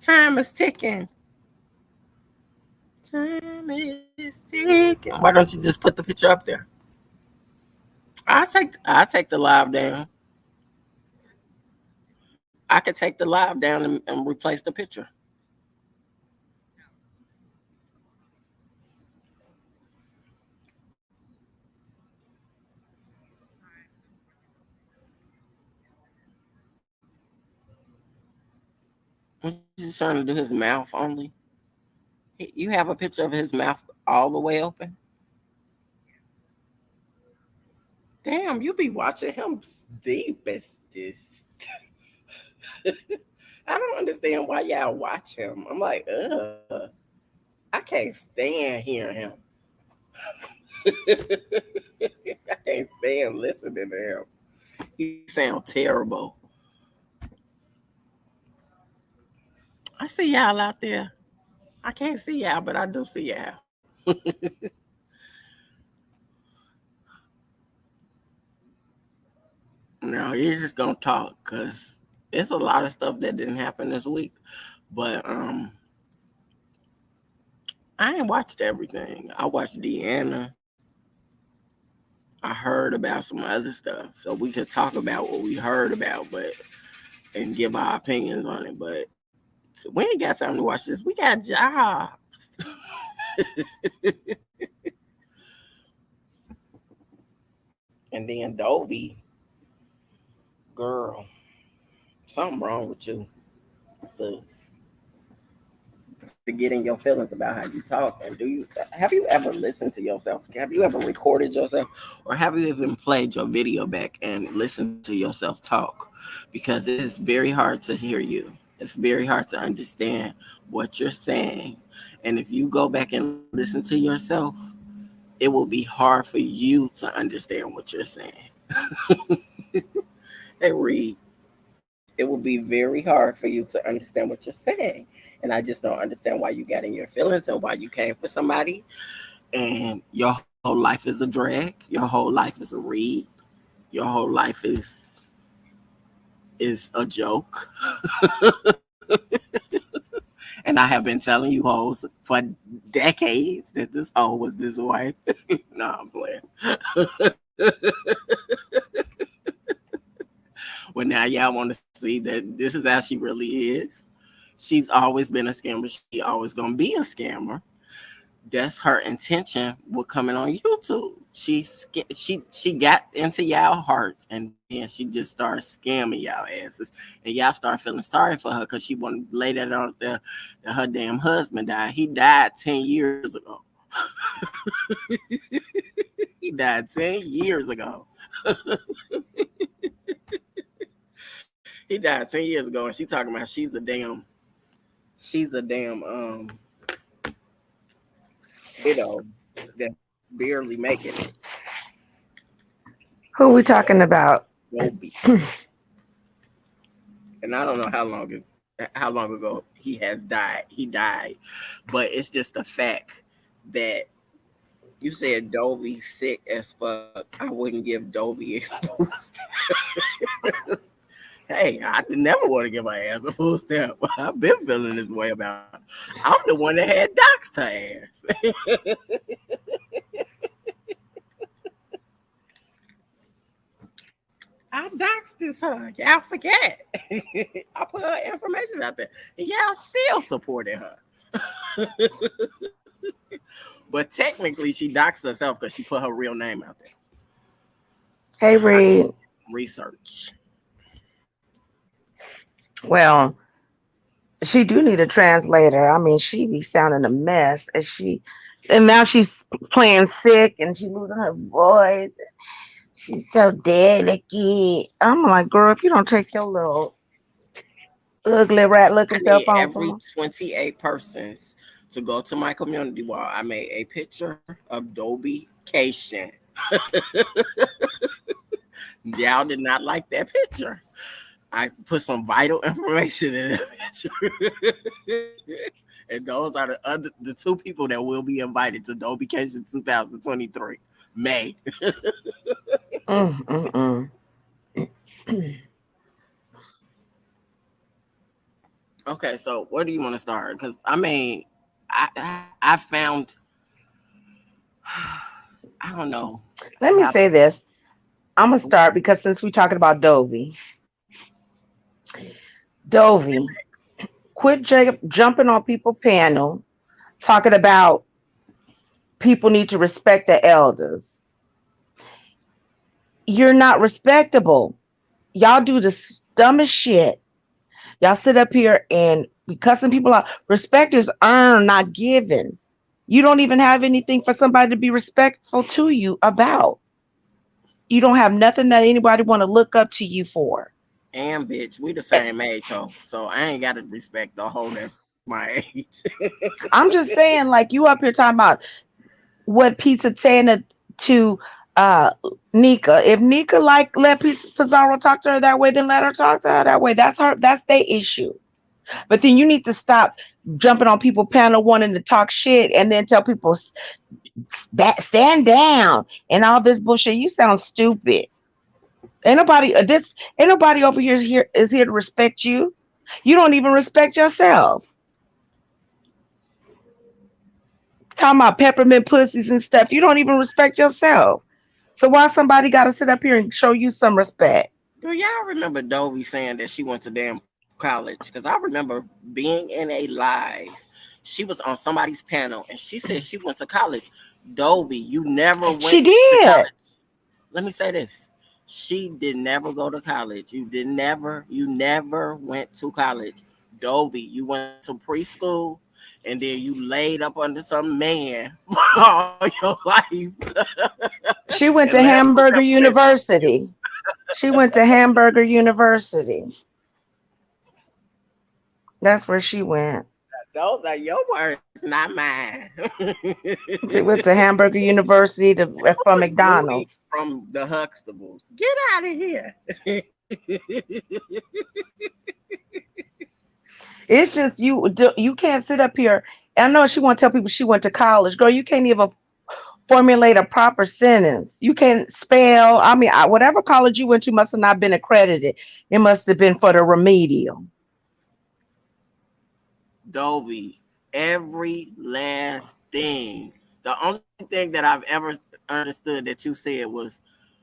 Time is ticking. Time is ticking. Why don't you just put the picture up there? I take the live down. I could take the live down and replace the picture. He's trying to do his mouth only. You have a picture of his mouth all the way open. Damn, you be watching him deep as this. I don't understand why y'all watch him. I'm like, ugh, I can't stand hearing him. I can't stand listening to him. He sounds terrible. I see y'all out there. I can't see y'all, but I do see y'all. No, you're just gonna talk because it's a lot of stuff that didn't happen this week. But I ain't watched everything. I watched Deanna. I heard about some other stuff, so we could talk about what we heard about, but and give our opinions on it. But so we ain't got time to watch this. We got jobs. And then Dovie, girl, something wrong with you. So, to get in your feelings about how you talk, and have you ever listened to yourself? Have you ever recorded yourself, or have you even played your video back and listened to yourself talk? Because it is very hard to hear you. It's very hard to understand what you're saying, and if you go back and listen to yourself, it will be hard for you to understand what you're saying. Hey, Reed, it will be very hard for you to understand what you're saying. And I just don't understand why you got in your feelings and why you came for somebody. And your whole life is a drag. Your whole life is a read. Your whole life is a joke. And I have been telling you hoes for decades that this hoe was this way. No, I'm playing. Well, now y'all want to see that this is how she really is. She's always been a scammer. She always gonna be a scammer. That's her intention with coming on YouTube. She got into y'all hearts, and then she just started scamming y'all asses, and y'all start feeling sorry for her because she wanted to lay that out there that her damn husband died. He died 10 years ago. He died 10 years ago. He died 10 years ago, and she talking about she's a damn widow that barely making it. Who we talking about? Dovie. And I don't know how long ago he has died. He died, but it's just the fact that you said Dovie sick as fuck. I wouldn't give Dovie a food stamp. Hey, I never want to give my ass a food stamp. I've been feeling this way about her. I'm the one that had doxed her ass. I doxed this her. Y'all forget. I put her information out there. And y'all still supported her. But technically, she doxed herself because she put her real name out there. Hey, I did Reed. some research. Well, she do need a translator. I mean, she be sounding a mess as and now she's playing sick and she's losing her voice. She's so delicate. I'm like, girl, if you don't take your little ugly rat looking I self need on every somewhere. 28 persons to go to my community wall. I made a picture of Dovie Cation. Y'all did not like that picture. I put some vital information in that picture. And those are the two people that will be invited to Dovie Cation 2023. May. Mm, mm, mm. Okay, so where do you want to start? Because I mean, I found I don't know Let me how say this. I'm gonna start because since we're talking about Dovie, Dovie, quit jumping on people panel talking about people need to respect the elders. You're not respectable. Y'all do the dumbest shit. Y'all sit up here and be cussing people out. Respect is earned, not given. You don't even have anything for somebody to be respectful to you about. You don't have nothing that anybody want to look up to you for. and bitch, we the Eh, same age, so I ain't got to respect the whole that's my age. I'm just saying, like you up here talking about what Pizza saying to uh Nika. If Nika like let Pizza Pizarro talk to her that way, then let her talk to her that way. That's her. That's their issue. But then you need to stop jumping on people panel wanting to talk shit and then tell people stand down and all this bullshit. You sound stupid. Ain't nobody over here to respect you. You don't even respect yourself. Talking about peppermint pussies and stuff. You don't even respect yourself. So why somebody got to sit up here and show you some respect? Do y'all remember Dovie saying that she went to damn college? Because I remember being in a live. She was on somebody's panel and she said she went to college. Dovie, you never went She to did. college. Let me say this. She did never go to college. You never went to college. Dovie, you went to preschool and then you laid up under some man all your life She and went to let him Hamburger represent you. University. She went to Hamburger University. That's where she went. Those are your words, not mine. She went to Hamburger University from Was Mooney McDonald's. from the Huxtables. Get out of here. It's just you can't sit up here. I know she want to tell people she went to college. Girl, you can't even formulate a proper sentence. You can't spell. I mean, whatever college you went to must have not been accredited. It must have been for the remedial. Dovie, every last thing. The only thing that I've ever understood that you said was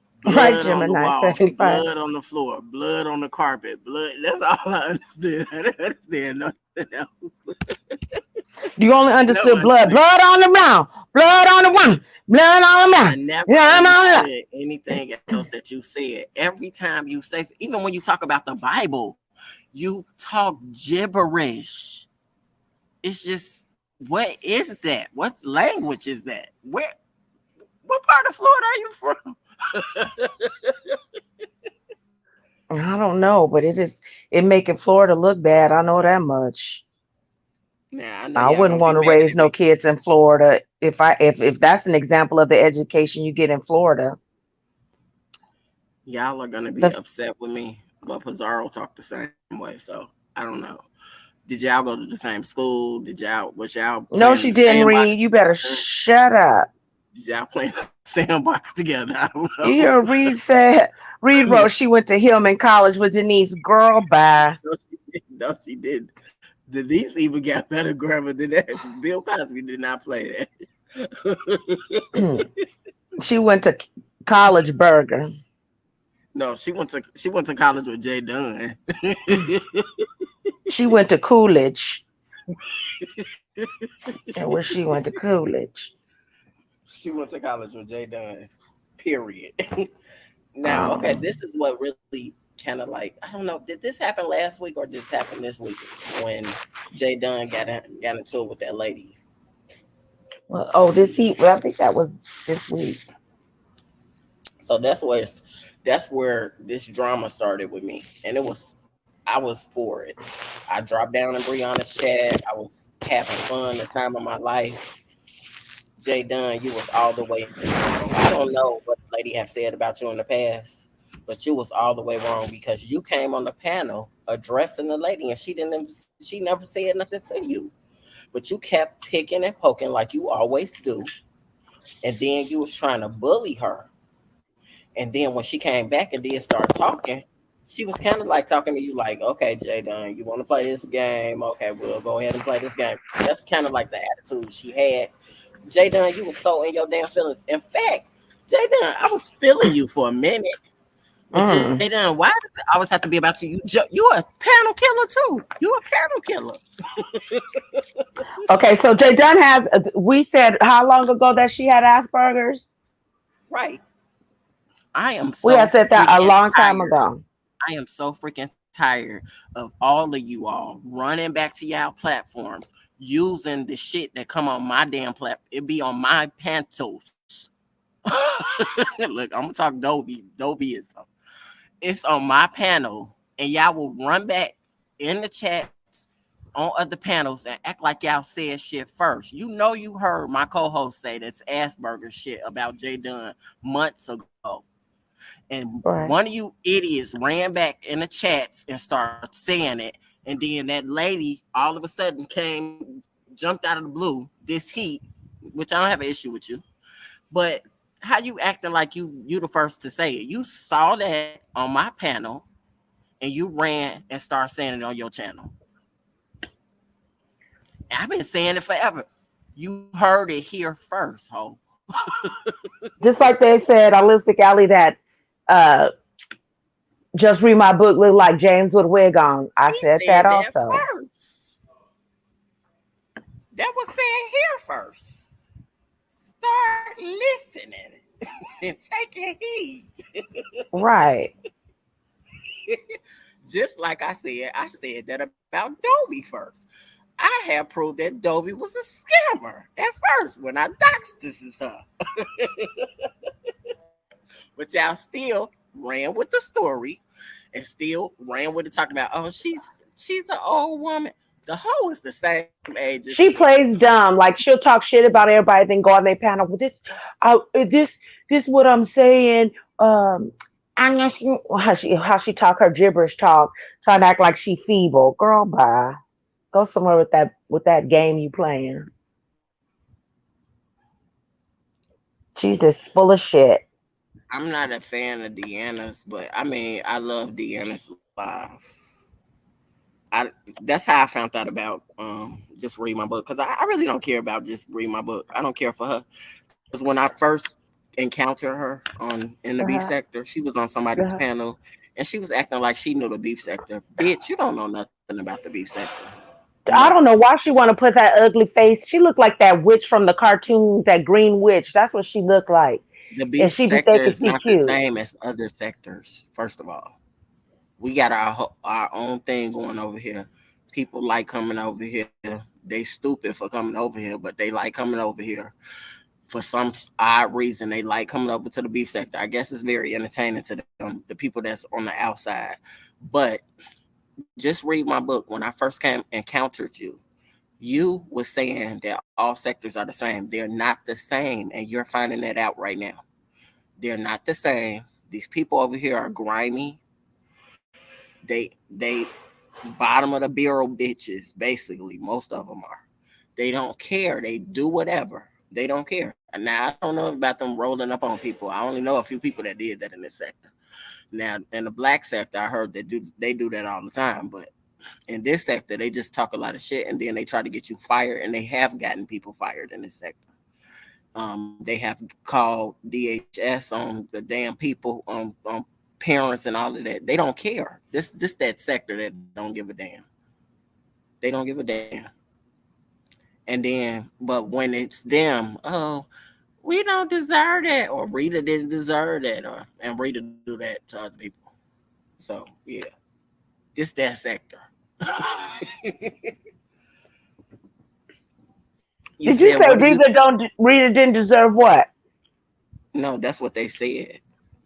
blood Right, on the Gemini wall, 75. blood on the floor, blood on the carpet, blood. That's all I understood. I didn't understand nothing else. You only No understood blood. understood. Blood on the ground. Blood on the one. Blood on the I man. never Yeah, no, no. understood anything else that you said. Every time you say, even when you talk about the Bible, you talk gibberish. It's just, what is that? What language is that? What part of Florida are you from? I don't know, but it making Florida look bad. I know that much. Now I know I y'all wouldn't gonna be want to mad raise at no me. kids in Florida if that's an example of the education you get in Florida. Y'all are gonna be The upset with me, but Pizarro talked the same way, so I don't know. Did y'all go to the same school? Was y'all playing No, in the she didn't sandbox read. You better together? shut up. Did y'all play in the sandbox together? I don't You know. hear Reed said Reed No, wrote she went to Hillman College with Denise. Girl, bye. no, she did. No, she did. Denise even got better grammar than that. Bill Cosby did not play that. She went to College Burger. No, she went to college with Jay Dunn. She went to Coolidge. And where she went to Coolidge. She went to college with Jay Dunn. Period. Now, okay, Um, this is what really kind of like, I don't know. Did this happen last week or did this happen this week when Jay Dunn got into it with that lady? well, oh, this heat. Well, I think that was this week. So that's where this drama started with me, and I was for it. I dropped down in Brianna's chat. I was having fun, the time of my life. Jay Dunn, you was all the way wrong. I don't know what the lady have said about you in the past, but you was all the way wrong because you came on the panel addressing the lady, and she never said nothing to you, but you kept picking and poking like you always do, and then you was trying to bully her. And then when she came back and did start talking, she was kind of like talking to you like, okay, Jay Dunn, you want to play this game? Okay, we'll go ahead and play this game. That's kind of like the attitude she had. Jay Dunn, you was so in your damn feelings. In fact, Jay Dunn, I was feeling you for a minute. But Jay Mm. Dunn, why does it always have to be about you? You a panel killer too. You a panel killer. Okay, so Jay Dunn has. We said how long ago that she had Asperger's? Right. I am We so had said that a freaking long time tired. ago. I am so freaking tired of all of you all running back to y'all platforms using the shit that come on my damn platform. It be on my pantos. Look, I'm gonna talk Dovie. Dovie is it's on my panel, and y'all will run back in the chats on other panels and act like y'all said shit first. You know you heard my co-host say this Asperger shit about Jay Dunn months ago. And one Right. of you idiots ran back in the chats and started saying it. And then that lady all of a sudden jumped out of the blue, this heat, which I don't have an issue with you. But how you acting like you the first to say it? You saw that on my panel and you ran and started saying it on your channel. And I've been saying it forever. You heard it here first, ho. Just like they said on Lipstick Alley that uh, just read my book look like James with a wig on. I He said that said that also. first. That was said here first. Start listening and taking heed. Right. Just like I said that about Dovie first. I have proved that Dovie was a scammer at first when I doxed this is her. But y'all still ran with the story and still ran with it talking about, oh, she's an old woman. The hoe is the same age as me. She plays dumb. Like she'll talk shit about everybody, then go on their panel. Well, this what I'm saying. I'm not sure how she talk her gibberish talk, trying to act like she feeble. Girl, bye. Go somewhere with that game you playing. She's just full of shit. I'm not a fan of Deanna's, but I mean, I love Deanna's live. I That's how I found out about just read my book because I really don't care about just read my book. I don't care for her because when I first encountered her on in the beef Uh-huh. sector, she was on somebody's Uh-huh. panel and she was acting like she knew the beef sector. Bitch, you don't know nothing about the beef sector. I don't Nothing. know why she want to put that ugly face. She looked like that witch from the cartoons, that green witch. That's what she looked like. The And beef she be sector thinking is she not the cute. same as other sectors. First of all, we got our own thing going over here. People like coming over here. They stupid for coming over here, but they like coming over here for some odd reason. They like coming over to the beef sector. I guess it's very entertaining to them, the people that's on the outside. But just read my book. When I first came encountered you, you was saying that all sectors are the same. They're not the same, and you're finding that out right now. They're not the same. These people over here are grimy. They bottom of the barrel bitches. Basically, most of them are. They don't care. They do whatever. They don't care. Now I don't know about them rolling up on people. I only know a few people that did that in this sector. Now in the black sector, I heard they do that all the time. But in this sector, they just talk a lot of shit and then they try to get you fired. And they have gotten people fired in this sector. They have called DHS on the damn people, on parents and all of that. They don't care. This that sector that don't give a damn. They don't give a damn. And then, but when it's them, oh, we don't deserve that, or Rita didn't deserve that, or and Rita do that to other people. So yeah, this that sector. You Did said, you what say do you? Rita didn't deserve what? No, that's what they said.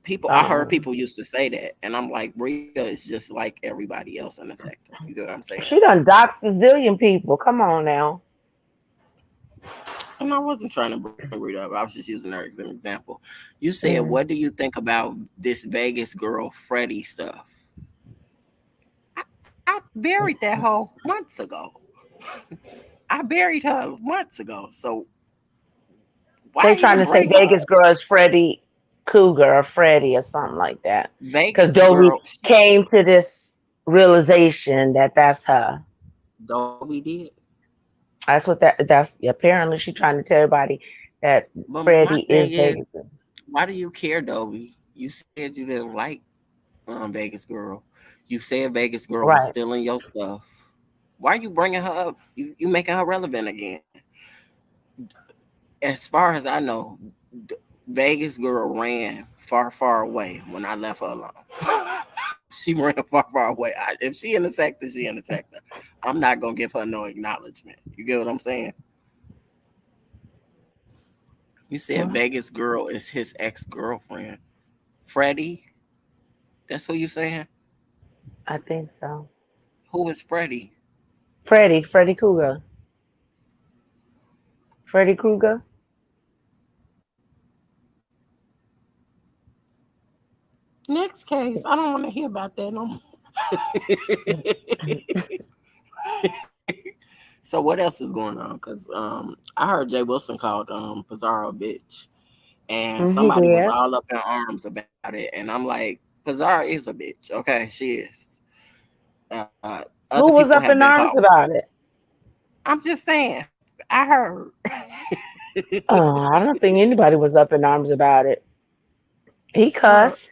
People, I heard Oh, people used to say that, and I'm like, Rita is just like everybody else in the sector. You get what I'm saying? she done doxed a zillion people. Come on now. And I wasn't trying to bring Rita up. I was just using her as an example. You said, what do Mm. you think about this Vegas girl Freddie stuff? I buried that hoe months ago. I buried her months ago. So why They even trying to say bring her up? Vegas girl is Freddie. Cougar or Freddie or something like that. Because Vegas Dovie girl, came to this realization that that's her. Dovie did. That's apparently she trying to tell everybody that But my Freddie thing is is, Vegas. why do you care, Dovie? You said you didn't like Vegas girl. You said Vegas girl was Right. stealing your stuff. Why are you bringing her up? You making her relevant again. As far as I know, Vegas girl ran far, far away when I left her alone. She ran far, far away. If she in the sector, she in the sector. I'm not gonna give her no acknowledgement. You get what I'm saying? You said Mhm. Vegas girl is his ex girlfriend, Freddie. That's who you saying? I think so. Who is Freddie? Freddie Cougar. Freddie Krueger. Next case. I don't want to hear about that no more. So what else is going on? Because I heard Jay Wilson called Pizarro a bitch, and He somebody was did. all up in arms about it, and I'm like, Pizarro is a bitch. Okay, she is. Other Who people was have up been in called arms about bitches. it? I'm just saying. I heard. I don't think anybody was up in arms about it. He Well, cussed.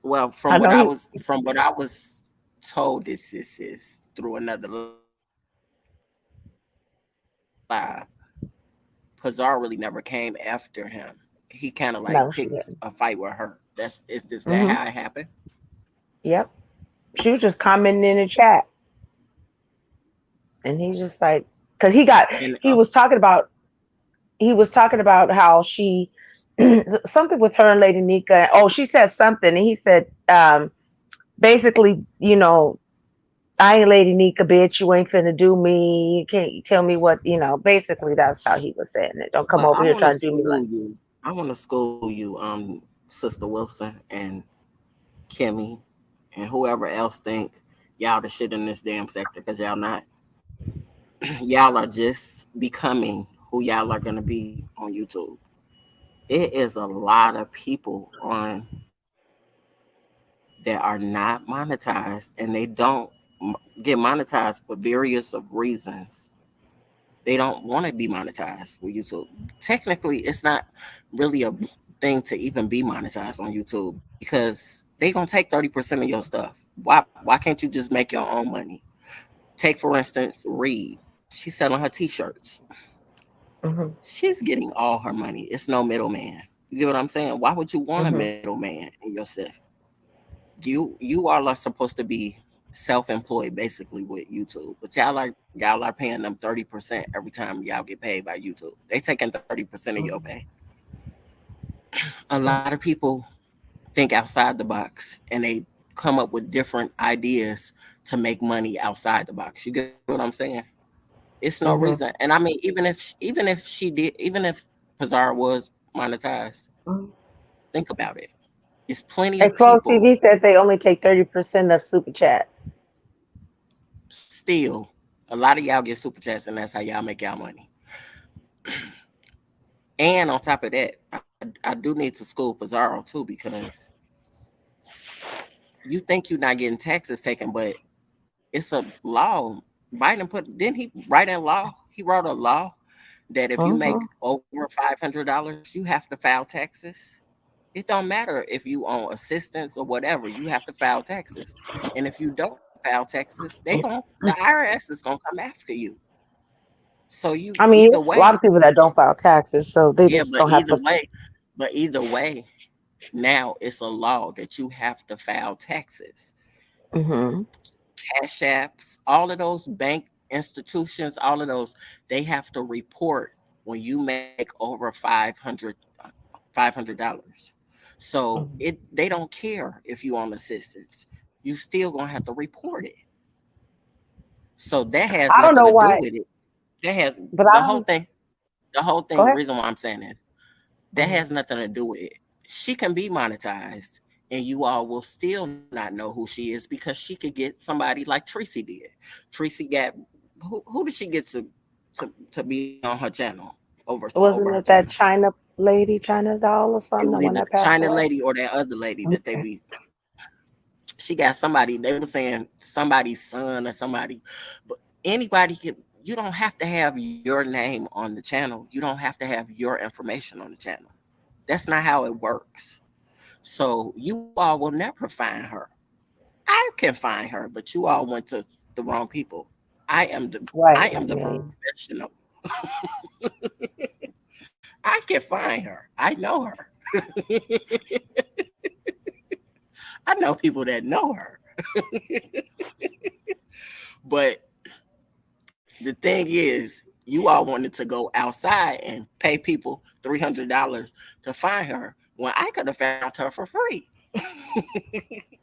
well, I know he. from what I was told, this is through another live. Pizarro really never came after him. He kind of like picked No, a she fight didn't. with her. Is that how it Hmm. happened? Yep. She was just commenting in the chat, and he just like, cause And he was talking about how she something with her and Lady Nika. Oh, she said something, and he said, basically, I ain't Lady Nika, bitch. You ain't finna do me. You can't tell me what, Basically, that's how he was saying it. Don't come but over here trying to do me like. I want to school you, Sister Wilson and Kimmie and whoever else think y'all the shit in this damn sector because y'all not. Y'all are just becoming who y'all are gonna be on YouTube. It is a lot of people on that are not monetized and they don't get monetized for various of reasons. They don't want to be monetized with YouTube. Technically, it's not really a thing to even be monetized on YouTube because they gonna take 30% of your stuff. Why can't you just make your own money? Take for instance, Reed. She's selling her t-shirts. Hmm. She's getting all her money. It's no middleman. You get what I'm saying? Why would you want a Hmm. middleman in yourself? You all are supposed to be self-employed basically with YouTube, but y'all are paying them 30% every time y'all get paid by YouTube. They taking 30% of your pay. A lot of people think outside the box and they come up with different ideas to make money outside the box. You get what I'm saying? It's no reason. Hmm. And I mean, even if Pizarro was monetized, Hmm. think about it. It's plenty of Exposed people TV said they only take 30% of super chats. still. A lot of y'all get super chats, and that's how y'all make y'all money. And on top of that, I do need to school Pizarro too because you think you're not getting taxes taken, but it's a law. Biden didn't he write in law? He wrote a law that if you make Hmm. over $500, you have to file taxes. It don't matter if you own assistance or whatever, you have to file taxes. And if you don't file taxes, the IRS is gonna come after you. So you I mean, either it's a lot way, of people that don't file taxes, so they yeah, just gonna have to. but either way, now it's a law that you have to file taxes. Hmm. Cash apps, all of those bank institutions, all of those, they have to report when you make over 500 $500. So they don't care if you on assistance. You still gonna have to report it. So that has I don't nothing know to do why, with it. That has but I don't. the whole thing. Go ahead. Reason why I'm saying this, that has Hmm. nothing to do with it. She can be monetized, and you all will still not know who she is because she could get somebody like Tracy did. Tracy got who did she get to be on her channel over her Wasn't it channel? that China? lady, China doll or It something, the was one either that the passed China away. lady or that other lady that they Okay. be. She got somebody. They were saying somebody's son or somebody, but anybody can. You don't have to have your name on the channel. You don't have to have your information on the channel. That's not how it works. So you all will never find her. I can find her, but you all went to the wrong people. I Right. am the Yeah. professional. I can find her. I know her. I know people that know her. But the thing is, you all wanted to go outside and pay people $300 to find her when I could have found her for free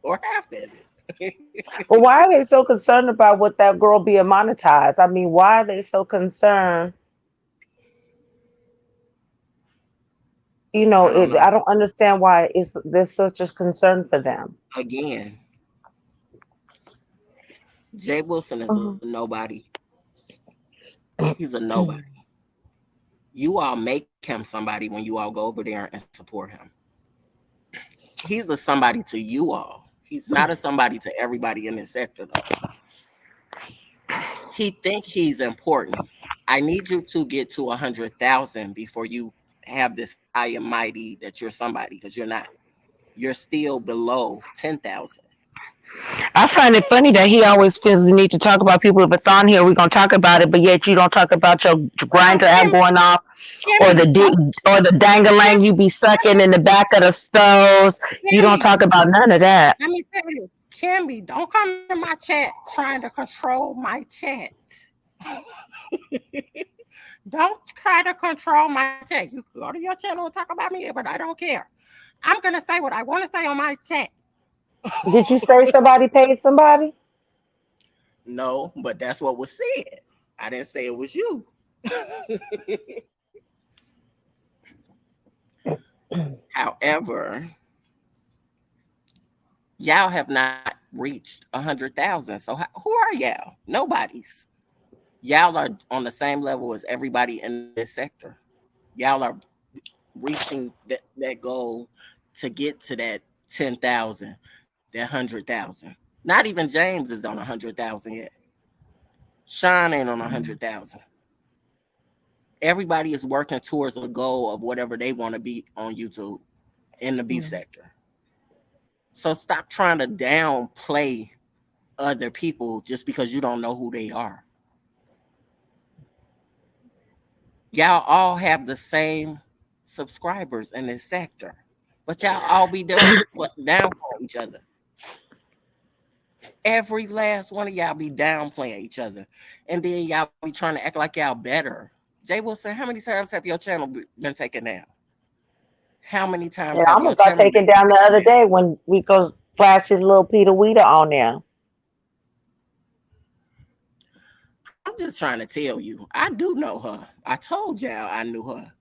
or half of it. But why are they so concerned about what that girl being monetized? I mean, why are they so concerned? I don't I know. don't understand why there's such a concern for them. Again, Jay Wilson is a Mhm. nobody. He's a nobody. You all make him somebody when you all go over there and support him. He's a somebody to you all. He's not a somebody to everybody in this sector though. He think he's important. I need you to get to 100,000 before you have this high and mighty that you're somebody because you're not. You're still below 10,000. I find it funny that he always feels the need to talk about people. If it's on here, we're gonna talk about it, but yet you don't talk about your Well, grinder app going off, or Kimmie, don't or the Kim, dangalang you be sucking in the back of the stoves. You don't Kimmie. talk about none of that. Let me tell you, Kimmie, don't come in my chat trying to control my chat. Don't try to control my chat. You can go to your channel and talk about me, but I don't care. I'm gonna say what I want to say on my chat. Did you say somebody paid somebody? No, but that's what was said. I didn't say it was you. However, y'all have not reached 100,000. So who are y'all? Nobody's. Y'all are on the same level as everybody in this sector. Y'all are reaching that goal to get to that 10,000, that 100,000. Not even James is on 100,000 yet. Sean ain't on 100,000. Everybody is working towards a goal of whatever they want to be on YouTube in the beef Mm. sector. So stop trying to downplay other people just because you don't know who they are. Y'all all have the same subscribers in this sector, but y'all all be downplaying each other. Every last one of y'all be downplaying each other, and then y'all be trying to act like y'all better. Jay Wilson, how many times have your channel been taken down? How many times And I have your almost got channel been taken down the taken other down? day when Rico flashed his little Peter Weeder on there. I'm just trying to tell you, I do know her. I told y'all I knew her.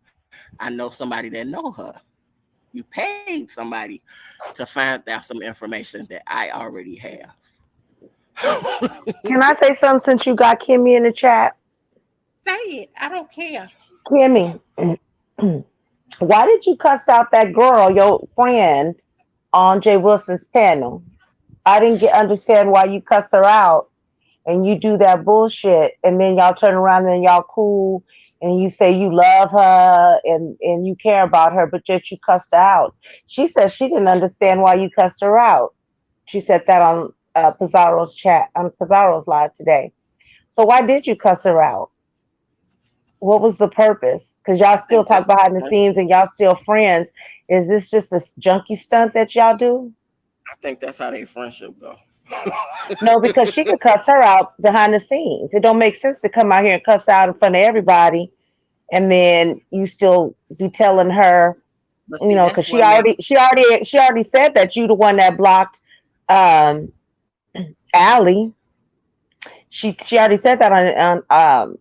I know somebody that know her. You paid somebody to find out some information that I already have. Can I say something since you got Kimmy in the chat? Say it. I don't care. Kimmy, why did you cuss out that girl, your friend, on Jay Wilson's panel? I didn't get understand why you cuss her out and you do that bullshit, and then y'all turn around and y'all cool and you say you love her and you care about her, but yet you cussed her out. She said she didn't understand why you cussed her out. She said that on Pizarro's chat on Pizarro's live today. So why did you cuss her out? What was the purpose? Because I y'all still think talk that's our behind the friendship. scenes and y'all still friends. Is this just a junkie stunt that y'all do? I think that's how they friendship go. No, because she could cuss her out behind the scenes. It don't make sense to come out here and cuss out in front of everybody, and then you still be telling her, But see, that's because what makes she already said that you the one that blocked um Allie. She already said that on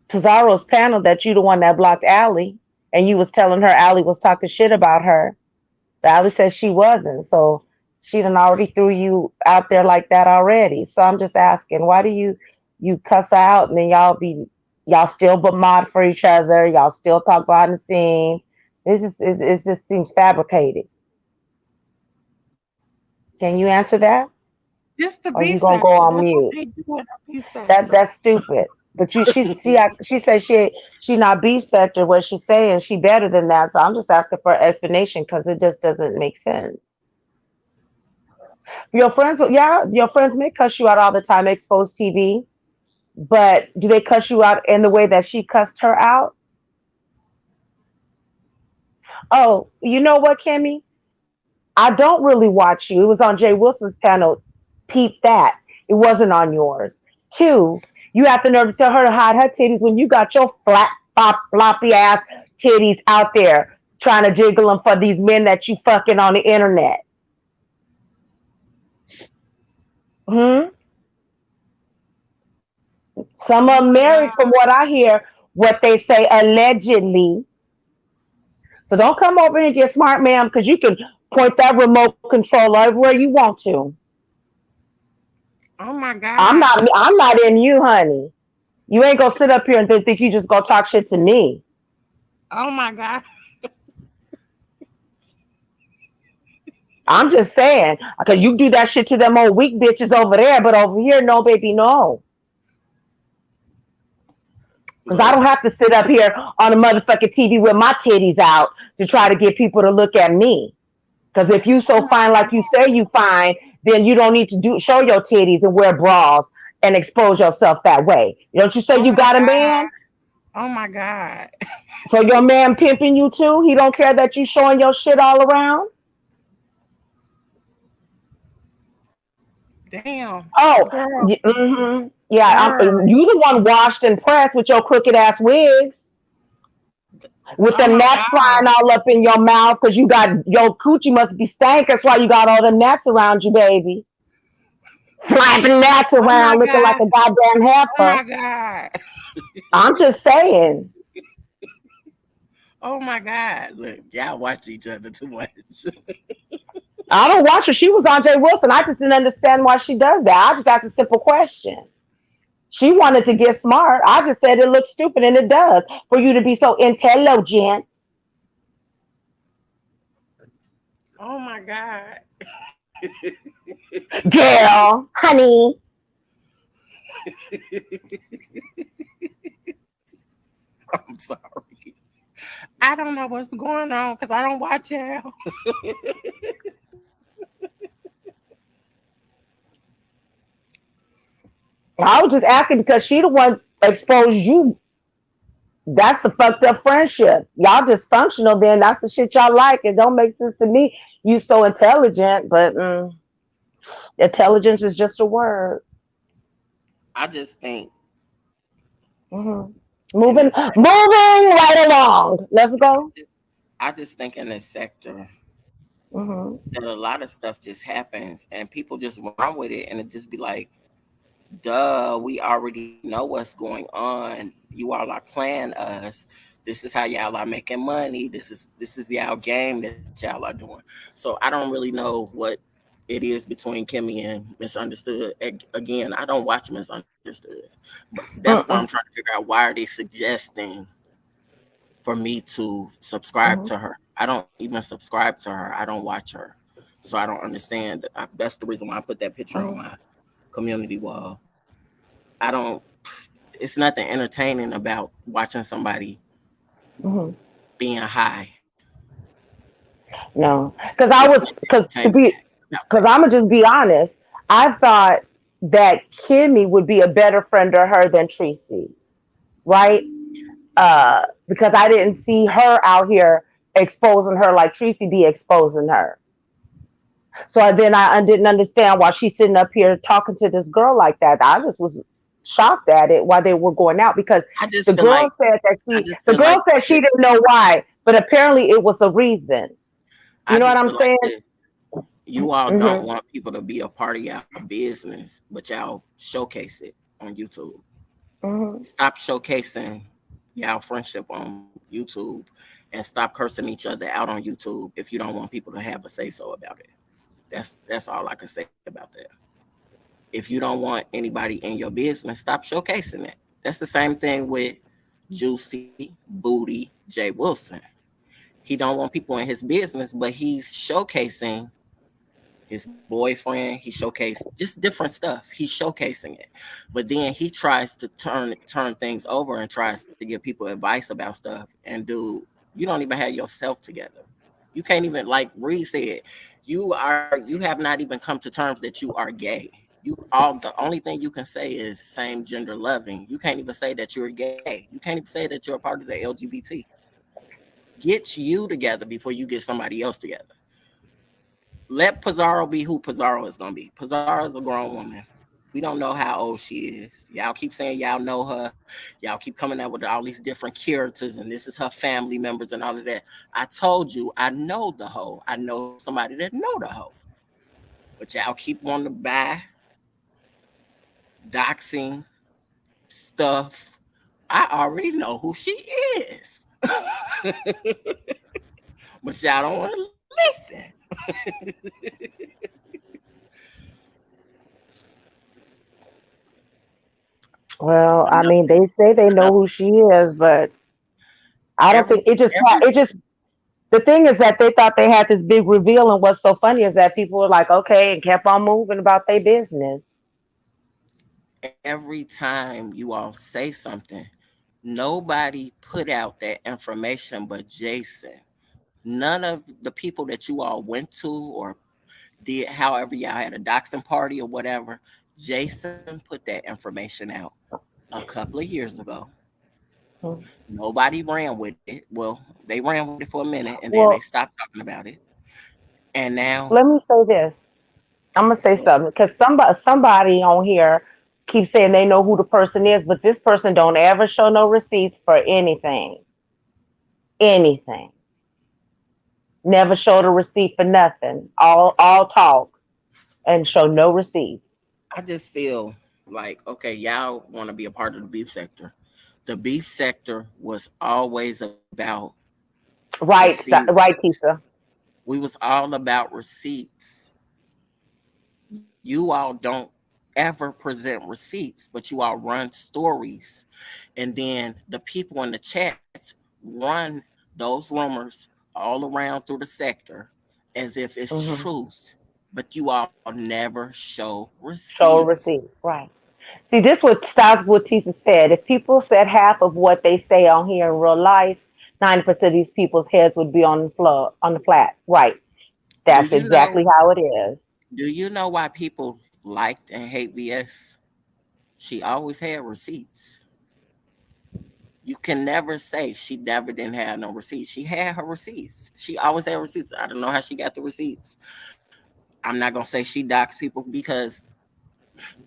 Pizarro's panel that you the one that blocked Allie, and you was telling her Allie was talking shit about her. But Allie says she wasn't, so she done already threw you out there like that already. So I'm just asking, why do you cuss her out and then y'all be Y'all still but mod for each other. Y'all still talk behind the scenes. It just seems fabricated. Can you answer that? Just the Or you beef gonna go sector. on That's what mute? they do in the beef sector. That's stupid. But she said she not beef sector. What she's saying she better than that. So I'm just asking for an explanation because it just doesn't make sense. Your friends, yeah, your friends may cuss you out all the time. Expose TV, but do they cuss you out in the way that she cussed her out? Oh, you know what, Kimmie? I don't really watch you. It was on Jay Wilson's panel. Peep that. It wasn't on yours. Two, you have the nerve to tell her to hide her titties when you got your flat, floppy ass titties out there trying to jiggle them for these men that you fucking on the internet. Hmm? Some Oh of them my married, God. from what I hear, what they say allegedly. So don't come over here and get smart, ma'am, because you can point that remote control everywhere you want to. Oh my God. I'm not in you, honey. You ain't gonna sit up here and think you just gonna talk shit to me. Oh my God. I'm just saying, because you do that shit to them old weak bitches over there, but over here, no, baby, no. Because I Look, don't have to sit up here on a motherfucking TV with my titties out to try to get people to look at me. Because if you oh so my fine like you say you fine, then you don't need to show your titties and wear bras and expose yourself that way. Don't you say oh you my got a God. man? Oh my God. So your man pimping you too? He don't care that you showing your shit all around? Damn. Oh, Girl. yeah. Girl. You the one washed and pressed with your crooked ass wigs, with Oh the my gnats God. flying all up in your mouth because you got your coochie must be stank. That's why you got all the gnats around you, baby. Flapping gnats Oh my around, looking like God. a goddamn Oh my heifer. God. I'm just saying. Oh my God. Look, y'all watch each other too much. I don't watch her. She was on Jay Wilson. I just didn't understand why she does that. I just asked a simple question. She wanted to get smart. I just said it looks stupid, and it does for you to be so intelligent. Oh my God. Girl, honey. I'm sorry. I don't know what's going on because I don't watch y'all. I was just asking because she the one exposed you. That's a fucked up friendship. Y'all just functional then. That's the shit y'all like. It don't make sense to me. You so intelligent, but intelligence is just a word. I just think Hmm. in Moving, this sector, moving right along. Let's go. just, I just think in this sector Hmm. that a lot of stuff just happens and people just run with it and it just be like, duh, we already know what's going on. You all are playing us. This is how y'all are making money. This is y'all game that y'all are doing. So I don't really know what it is between Kimmie and Misunderstood. Again, I don't watch Misunderstood, but that's why I'm trying to figure out why are they suggesting for me to subscribe to Hmm. her. I don't even subscribe to her. I don't watch her, so I don't understand. That's the reason why I put that picture on my community wall. I don't. It's nothing entertaining about watching somebody Hmm. being high. No, because It's I nothing was entertaining about that. because I'm gonna just be honest. I thought that Kimmy would be a better friend to her than Tracy, right? Because I didn't see her out here exposing her like Tracy be exposing her. So then I didn't understand why she's sitting up here talking to this girl like that. I just was shocked at it while they were going out because I just the feel like girl said that I just the feel like girl said she this. didn't know why, but apparently it was a reason. I You know what just I'm feel like saying? this. You all don't Hmm. want people to be a part of y'all business, but y'all showcase it on YouTube. Hmm. Stop showcasing y'all friendship on YouTube and stop cursing each other out on YouTube if you don't want people to have a say so about it. That's all I can say about that. If you don't want anybody in your business, stop showcasing it. That's the same thing with Juicy Booty Jay Wilson. He don't want people in his business, but he's showcasing his boyfriend. He showcased just different stuff. He's showcasing it, but then he tries to turn things over and tries to give people advice about stuff. And dude, you don't even have yourself together. You can't even, like Reed said, you have not even come to terms that you are gay. You all the only thing you can say is same gender loving. You can't even say that you're gay. You can't even say that you're a part of the LGBT. Get you together before you get somebody else together. Let Pizarro be who Pizarro is gonna be. Pizarro is a grown woman. We don't know how old she is. Y'all keep saying y'all know her. Y'all keep coming out with all these different characters, and this is her family members and all of that. I told you, I know the hoe. I know somebody that know the hoe. But y'all keep wanting to buy doxing stuff. I already know who she is. But y'all don't want to listen. Well, I Enough, mean, they say they know enough. who she is, but I don't Every think it just every it just the thing is that they thought they had this big reveal, and what's so funny is that people were like, okay, and kept on moving about their business. every time you all say something, nobody put out that information but Jason. None of the people that you all went to or did, however, y'all had a doxing party or whatever, Jason put that information out a couple of years ago. Hmm. Nobody ran with it. Well, they ran with it for a minute and then they Well, stopped talking about it. And now, let me say this. I'm gonna say something because somebody on here keeps saying they know who the person is, but this person don't ever show no receipts for anything. Anything. Never showed a receipt for nothing. All talk and show no receipts. I just feel like, okay, y'all want to be a part of the beef sector. The beef sector was always about Right, right, receipts. Kisa. We was all about receipts. You all don't ever present receipts, but you all run stories. And then the people in the chats run those rumors all around through the sector as if it's Hmm. truth. But you all never show Show a receipts. receipt. Right. See, this what starts what Tisa said. If people said half of what they say on here in real life, 90% of these people's heads would be on the floor, on the flat. Right. Do That's you know exactly how it is. do you know why people liked and hate VS? She always had receipts. You can never say she never didn't have no receipts. She had her receipts. She always had receipts. I don't know how she got the receipts. I'm not gonna say she docs people because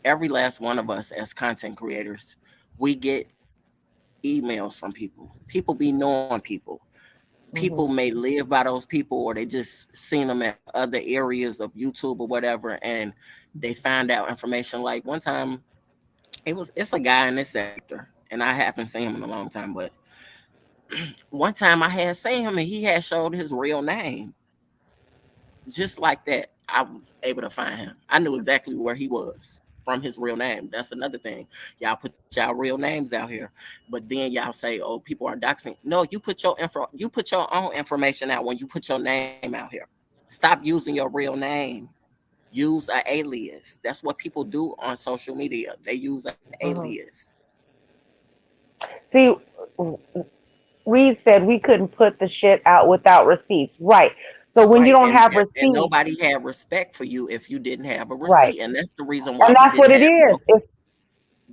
every last one of us as content creators, we get emails from people. People be knowing people. People Hmm. may live by those people or they just seen them at other areas of YouTube or whatever and they find out information. Like one time it's a guy in this sector and I haven't seen him in a long time, but one time I had seen him and he had showed his real name. Just like that, I was able to find him. I knew exactly where he was from his real name. That's another thing. Y'all put y'all real names out here, but then y'all say, "Oh, people are doxing." No, you put your info. You put your own information out when you put your name out here. Stop using your real name. Use an alias. That's what people do on social media. They use an Hmm. alias. See, Reed said we couldn't put the shit out without receipts. Right. So when you Right, don't have and receipts, nobody had respect for you if you didn't have a right. receipt, and that's the reason why And we that's didn't what it have is. no.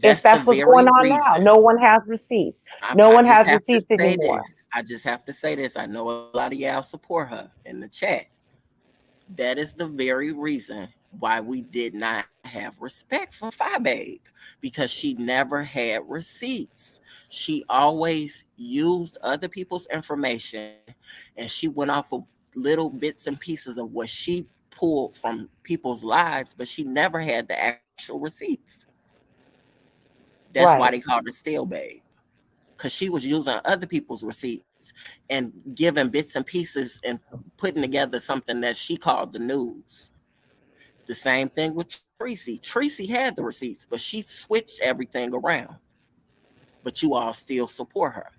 If That's the that's what's very going on now, reason. no one has receipts. No I one just has have to receipts say anymore. this. I just have to say this. I know a lot of y'all support her in the chat. That is the very reason why we did not have respect for Fi Babe because she never had receipts. She always used other people's information and she went off of little bits and pieces of what she pulled from people's lives, but she never had the actual receipts. That's why they Right. called her Stale Babe because she was using other people's receipts and giving bits and pieces and putting together something that she called the news. The same thing with Tracy. Tracy had the receipts, but she switched everything around. but you all still support her.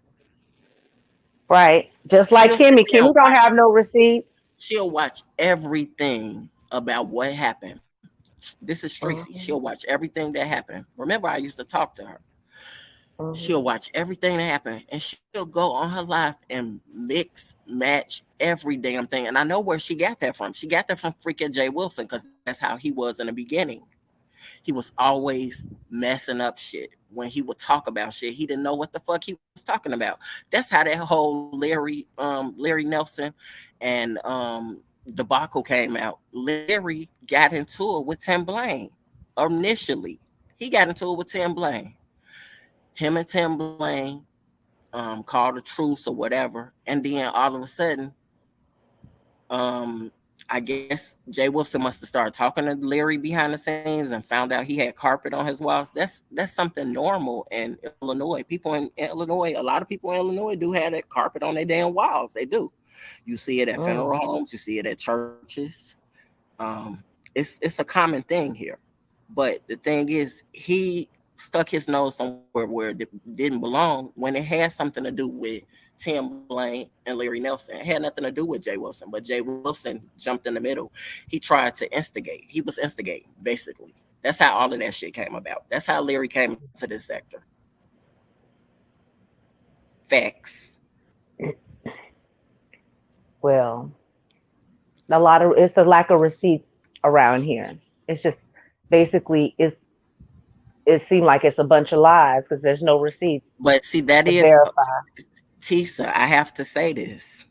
Right. Just She'll like sit Kimmie. there and Kimmie don't watch. have no receipts. She'll watch everything about what happened. This is Tracy. She'll Hmm. watch everything that happened. Remember, I used to talk to her. She'll Hmm. watch everything that happened, and she'll go on her live and mix, match every damn thing. And I know where she got that from. She got that from freaking Jay Wilson because that's how he was in the beginning. He was always messing up shit. When he would talk about shit, he didn't know what the fuck he was talking about. That's how that whole Larry Nelson and debacle came out. Larry got into it with Tim Blaine initially. He got into it with Tim Blaine. Him and Tim Blaine called a truce or whatever, and then all of a sudden, um, I guess Jay Wilson must have started talking to Larry behind the scenes and found out he had carpet on his walls. That's something normal in Illinois. People in Illinois, a lot of people in Illinois do have that carpet on their damn walls. They do. You see it at funeral Hmm. homes. You see it at churches. Um, it's a common thing here. But the thing is, he stuck his nose somewhere where it didn't belong when it had something to do with Tim Blaine and Larry Nelson. It had nothing to do with Jay Wilson, but Jay Wilson jumped in the middle. He tried to instigate. He was instigating, basically. That's how all of that shit came about. That's how Larry came into this sector. Facts. Well, it's a lack of receipts around here. It's just basically it seemed like it's a bunch of lies because there's no receipts But see, that to is verify. Tisa. I have to say this.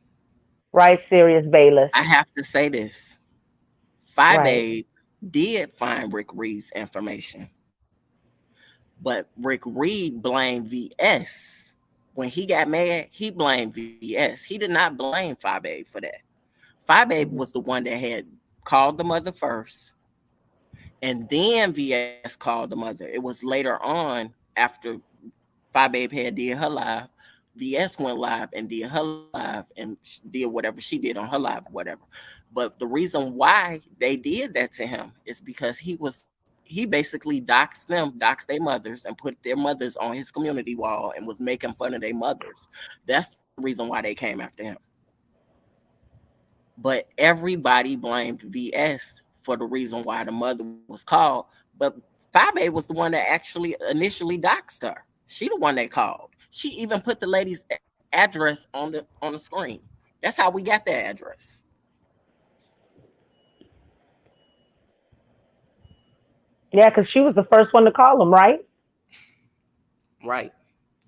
Right, Sirius I Bayless. have to say this. Phi Right. Babe did find Rick Reed's information, but Rick Reed blamed VS. When he got mad, he blamed VS. He did not blame Phi Babe for that. Phi Babe was Hmm. the one that had called the mother first, and then VS called the mother. It was later on after Phi Babe had did her live. VS went live and did her live and did whatever she did on her live, whatever. But the reason why they did that to him is because he basically doxed them, doxed their mothers, and put their mothers on his community wall and was making fun of their mothers. That's the reason why they came after him. But everybody blamed VS for the reason why the mother was called. But Fabe was the one that actually initially doxed her. She the one that called. She even put the lady's address on the screen. That's how we got that address. Yeah, because she was the first one to call him, right? Right.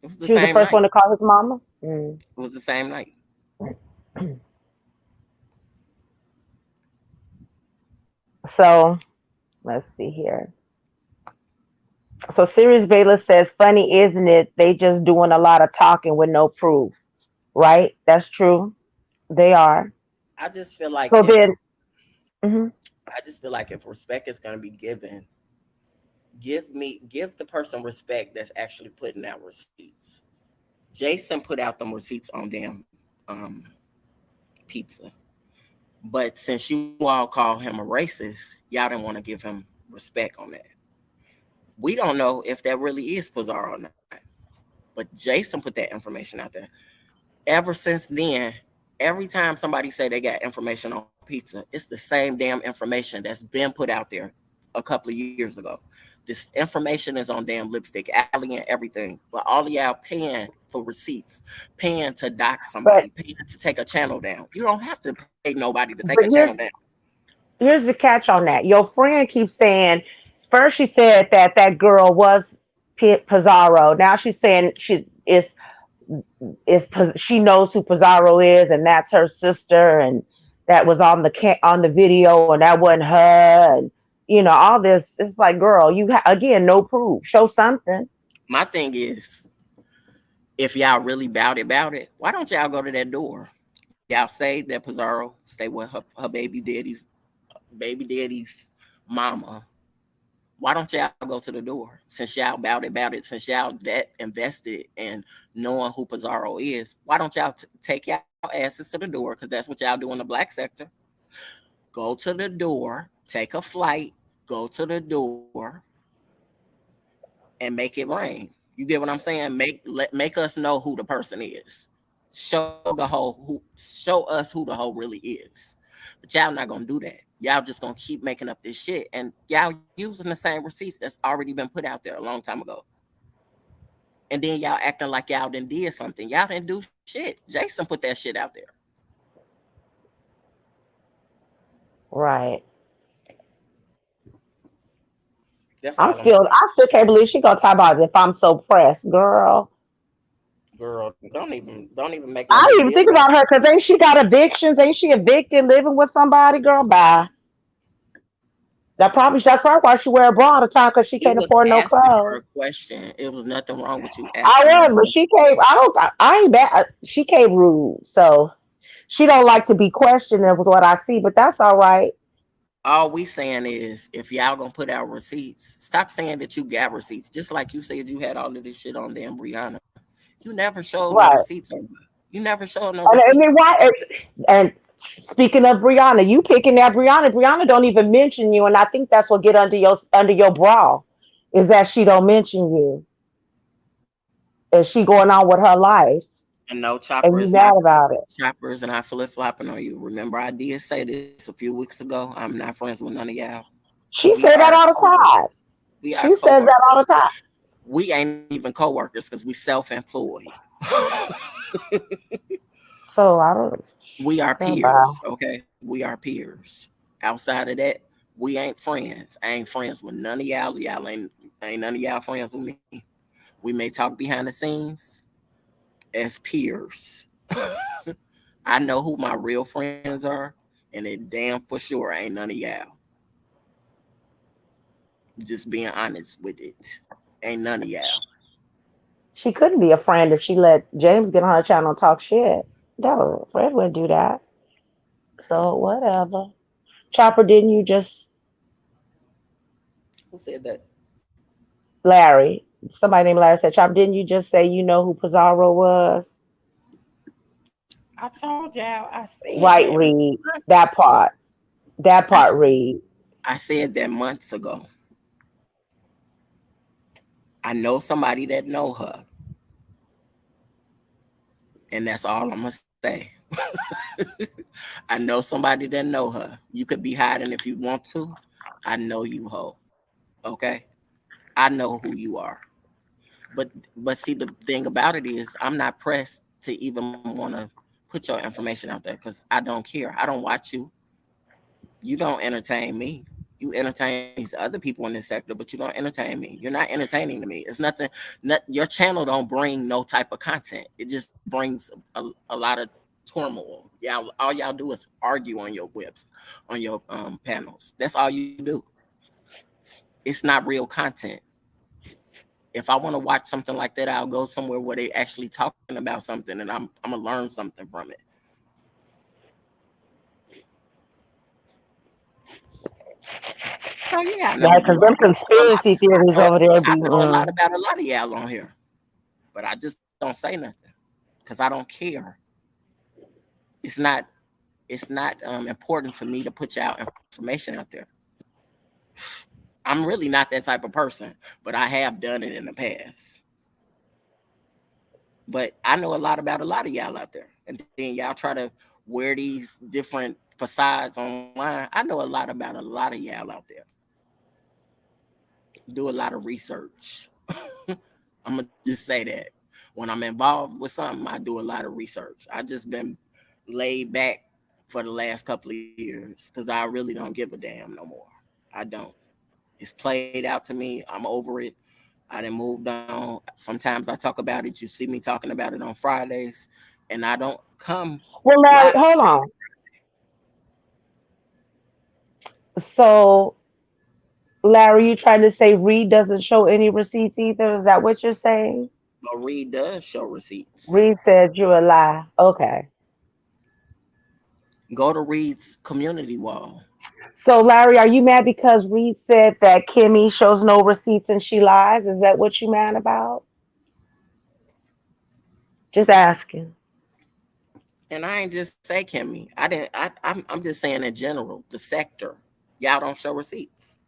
It was the She was same the night. first one to call his mama. Mm. It was the same night. So let's see here. So Sirius Bayless says, funny, isn't it? They just doing a lot of talking with no proof. Right? That's true. They are. I just feel like So then, mhm. if respect is gonna be given, give the person respect that's actually putting out receipts. Jason put out them receipts on damn pizza. But since you all call him a racist, y'all didn't want to give him respect on that. We don't know if that really is Pizarro or not. But Jason put that information out there. Ever since then, every time somebody say they got information on pizza, it's the same damn information that's been put out there a couple of years ago. This information is on damn Lipstick Alley and everything. But all of y'all paying for receipts, paying to dox somebody, but paying to take a channel down. You don't have to pay nobody to take a but channel down. here's the catch on that. Your friend keeps saying first she said that that girl was Pizarro. Now she's saying is she knows who Pizarro is and that's her sister and that was on on the video and that wasn't her and all this. It's like, girl, again, no proof. Show something. My thing is, if y'all really bout it, why don't y'all go to that door? Y'all say that Pizarro stay with her baby daddy's mama. Why don't y'all go to the door? Since y'all about it, since y'all that invested in knowing who Pizarro is, why don't y'all take y'all asses to the door? Because that's what y'all do in the black sector. Go to the door, take a flight, go to the door, and make it rain. You get what I'm saying? Make us know who the person is. Show us who the hoe really is. But y'all not gonna do that. Y'all just gonna keep making up this shit, and y'all using the same receipts that's already been put out there a long time ago. And then y'all acting like y'all done did something. Y'all didn't do shit. Jason put that shit out there. Right. That's all I'm saying. I still can't believe she gonna talk about if I'm so pressed, girl. Girl, don't even make no I big didn't even deal think about about it. her because ain't she got evictions? Ain't she evicted living with somebody, girl? Bye. That's probably why she wear a bra all the time because she You can't was afford no asking her clothes. a question. It was nothing wrong with you I asking her. was, but she came. I ain't bad. She came rude, so she don't like to be questioned. It was what I see, but that's all right. All we saying is, if y'all gonna put out receipts, stop saying that you got receipts. Just like you said, you had all of this shit on damn Brianna. You never showed no Right. receipts on her. You never showed no And I mean, receipts. why? And speaking of Brianna, you picking at Brianna. Brianna don't even mention you, and I think that's what get under your bra, is that she don't mention you, and she going on with her life, And no, and you mad about it. Chopper is not flip flopping on you. Remember, I did say this a few weeks ago. I'm not friends with none of y'all. She We said are that all the time. coworkers. We are She says that coworkers. all the time. We ain't even coworkers because we self-employed. So I don't. We are Girl, bye. peers, okay? We are peers. Outside of that, we ain't friends. I ain't friends with none of y'all. Y'all ain't none of y'all friends with me. We may talk behind the scenes as peers. I know who my real friends are, and it damn for sure ain't none of y'all. Just being honest with it. Ain't none of y'all. She couldn't be a friend if she let James get on her channel and talk shit. No, Fred wouldn't do that. So whatever. Chopper, didn't you just Who said that? Larry? Somebody named Larry said, Chopper, didn't you just say you know who Pizarro was? I told y'all I said White that Reed. months That ago. part. That I, part, s- Reed. I said that months ago. I know somebody that know her, and that's all I'm gonna say. I know somebody that know her. You could be hiding if you want to. I know you, hoe. Okay, I know who you are. But but see, the thing about it is, I'm not pressed to even want to put your information out there because I don't care. I don't watch you. You don't entertain me. You entertain these other people in this sector, but you don't entertain me. You're not entertaining to me. It's nothing. Your channel don't bring no type of content. It just brings a lot of turmoil. Y'all, all y'all do is argue on your webs, on your panels. That's all you do. It's not real content. If I want to watch something like that, I'll go somewhere where they actually talking about something, and I'm gonna learn something from it. So yeah, I know Yeah, who because you are. them conspiracy theories over there I be know a lot about a lot of y'all on here, but I just don't say nothing because I don't care. It's not. It's not important for me to put y'all information out there. I'm really not that type of person, but I have done it in the past. But I know a lot about a lot of y'all out there, and then y'all try to wear these different facades online. I know a lot about a lot of y'all out there. Do a lot of research. I'm gonna just say that when I'm involved with something, I do a lot of research. I just been laid back for the last couple of years because I really don't give a damn no more. I don't. It's played out to me. I'm over it. I done moved on. Sometimes I talk about it. You see me talking about it on Fridays, and I don't come well, live. Larry, hold on. So, Larry, you trying to say Reed doesn't show any receipts either? Is that what you're saying? But Reed does show receipts. Reed said you're a lie. Okay. Go to Reed's community wall. So, Larry, are you mad because Reed said that Kimmie shows no receipts and she lies? Is that what you mad about? Just asking. And I ain't just say Kimmy. I didn't. I'm just saying in general, the sector. Y'all don't show receipts.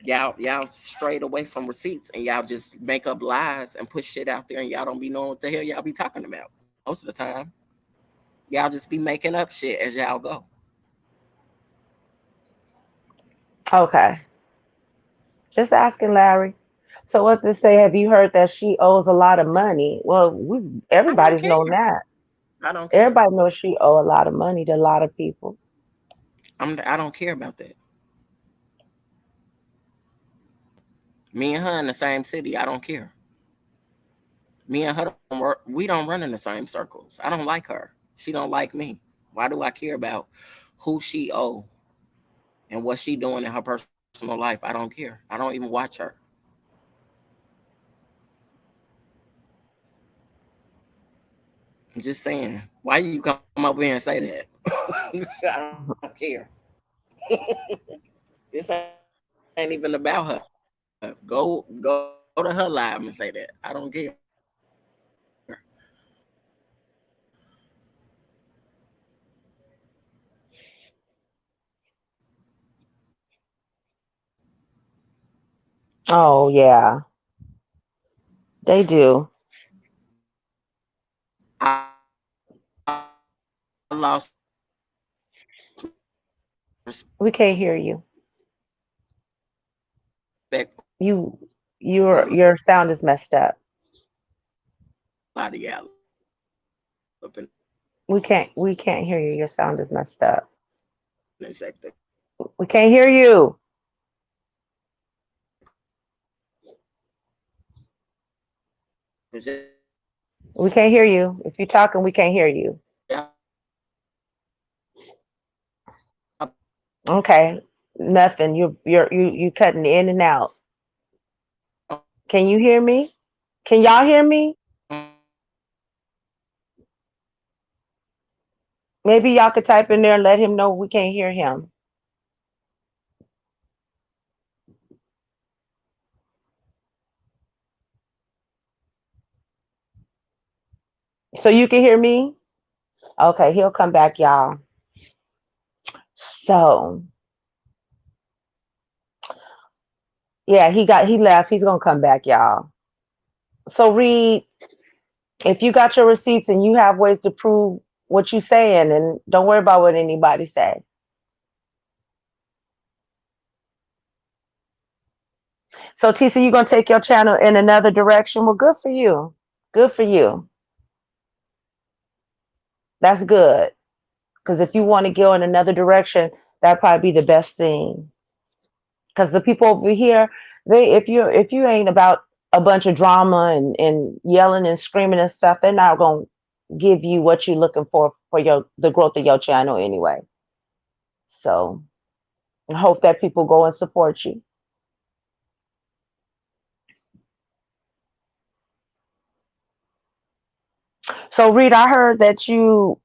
Y'all strayed away from receipts and y'all just make up lies and push shit out there and y'all don't be knowing what the hell y'all be talking about most of the time. Y'all just be making up shit as y'all go. Okay. Just asking Larry. So what to say? Have you heard that she owes a lot of money? Well, I don't everybody's known care. that. I don't care. Everybody knows she owe a lot of money to a lot of people. I don't care about that. Me and her in the same city. I don't care. Me and her don't work. We don't run in the same circles. I don't like her. She don't like me. Why do I care about who she owe and what she doing in her personal life? I don't care. I don't even watch her. I'm just saying. Why you come over here and say that? I don't care. This ain't even about her. Go to her live and say that. I don't care. Oh yeah, they do. I lost respect for her We can't hear you. You your sound is messed up. a lot of y'all up in We can't hear you. Your sound is messed up. the sector. We can't hear you. Cause We can't hear you. If you're talking, we can't hear you. y'all Okay. Nothing. You cutting in and out. Can you hear me? Can y'all hear me? Maybe y'all could type in there and let him know we can't hear him. So you can hear me? Okay, he'll come back, y'all. So yeah, he left. He's gonna come back, y'all. So read if you got your receipts and you have ways to prove what you saying, and don't worry about what anybody say. So TC, you gonna take your channel in another direction? Well, good for you. Good for you. That's good. Because if you want to go in another direction, that'd probably be the best thing. Because the people over here, they if you ain't about a bunch of drama and yelling and screaming and stuff, they're not gonna give you what you're looking for your the growth of your channel anyway. So I hope that people go and support you. So Reed, I heard that you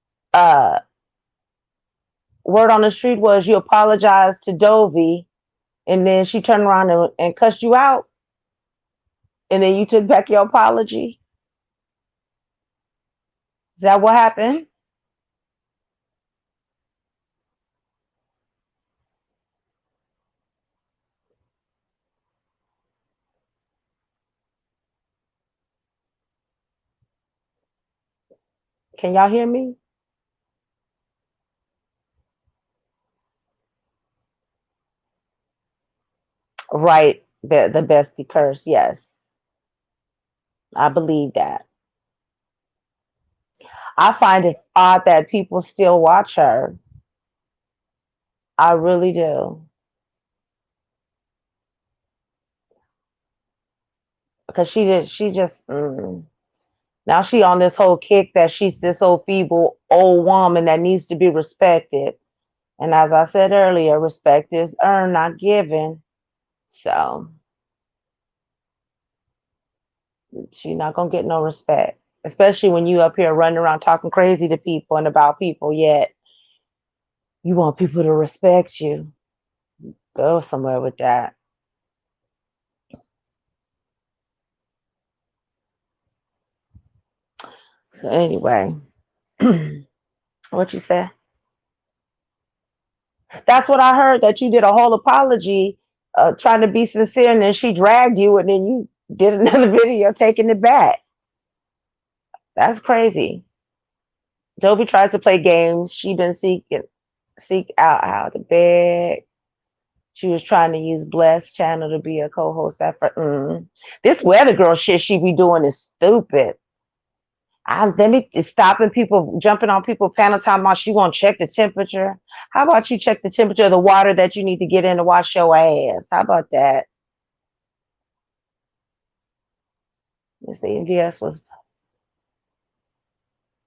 word on the street was you apologized to Dovie and then she turned around and cussed you out and then you took back your apology. Is that what happened? Can y'all hear me? Right. The bestie curse. Yes. I believe that. I find it odd that people still watch her. I really do. Because now she on this whole kick that she's this old feeble old woman that needs to be respected. And as I said earlier, respect is earned, not given. So she's not gonna get no respect. Especially when you up here running around talking crazy to people and about people, yet you want people to respect you. Go somewhere with that. So anyway, what you say? That's what I heard, that you did a whole apology trying to be sincere, and then she dragged you, and then you did another video taking it back. That's crazy. Dovie tries to play games. She been seek out how to beg. She was trying to use Bless channel to be a co-host effort. This weather girl shit she be doing is stupid. Let me stopping people, jumping on people panel time about she won't check the temperature. How about you check the temperature of the water that you need to get in to wash your ass? How about that? Let's see. VS was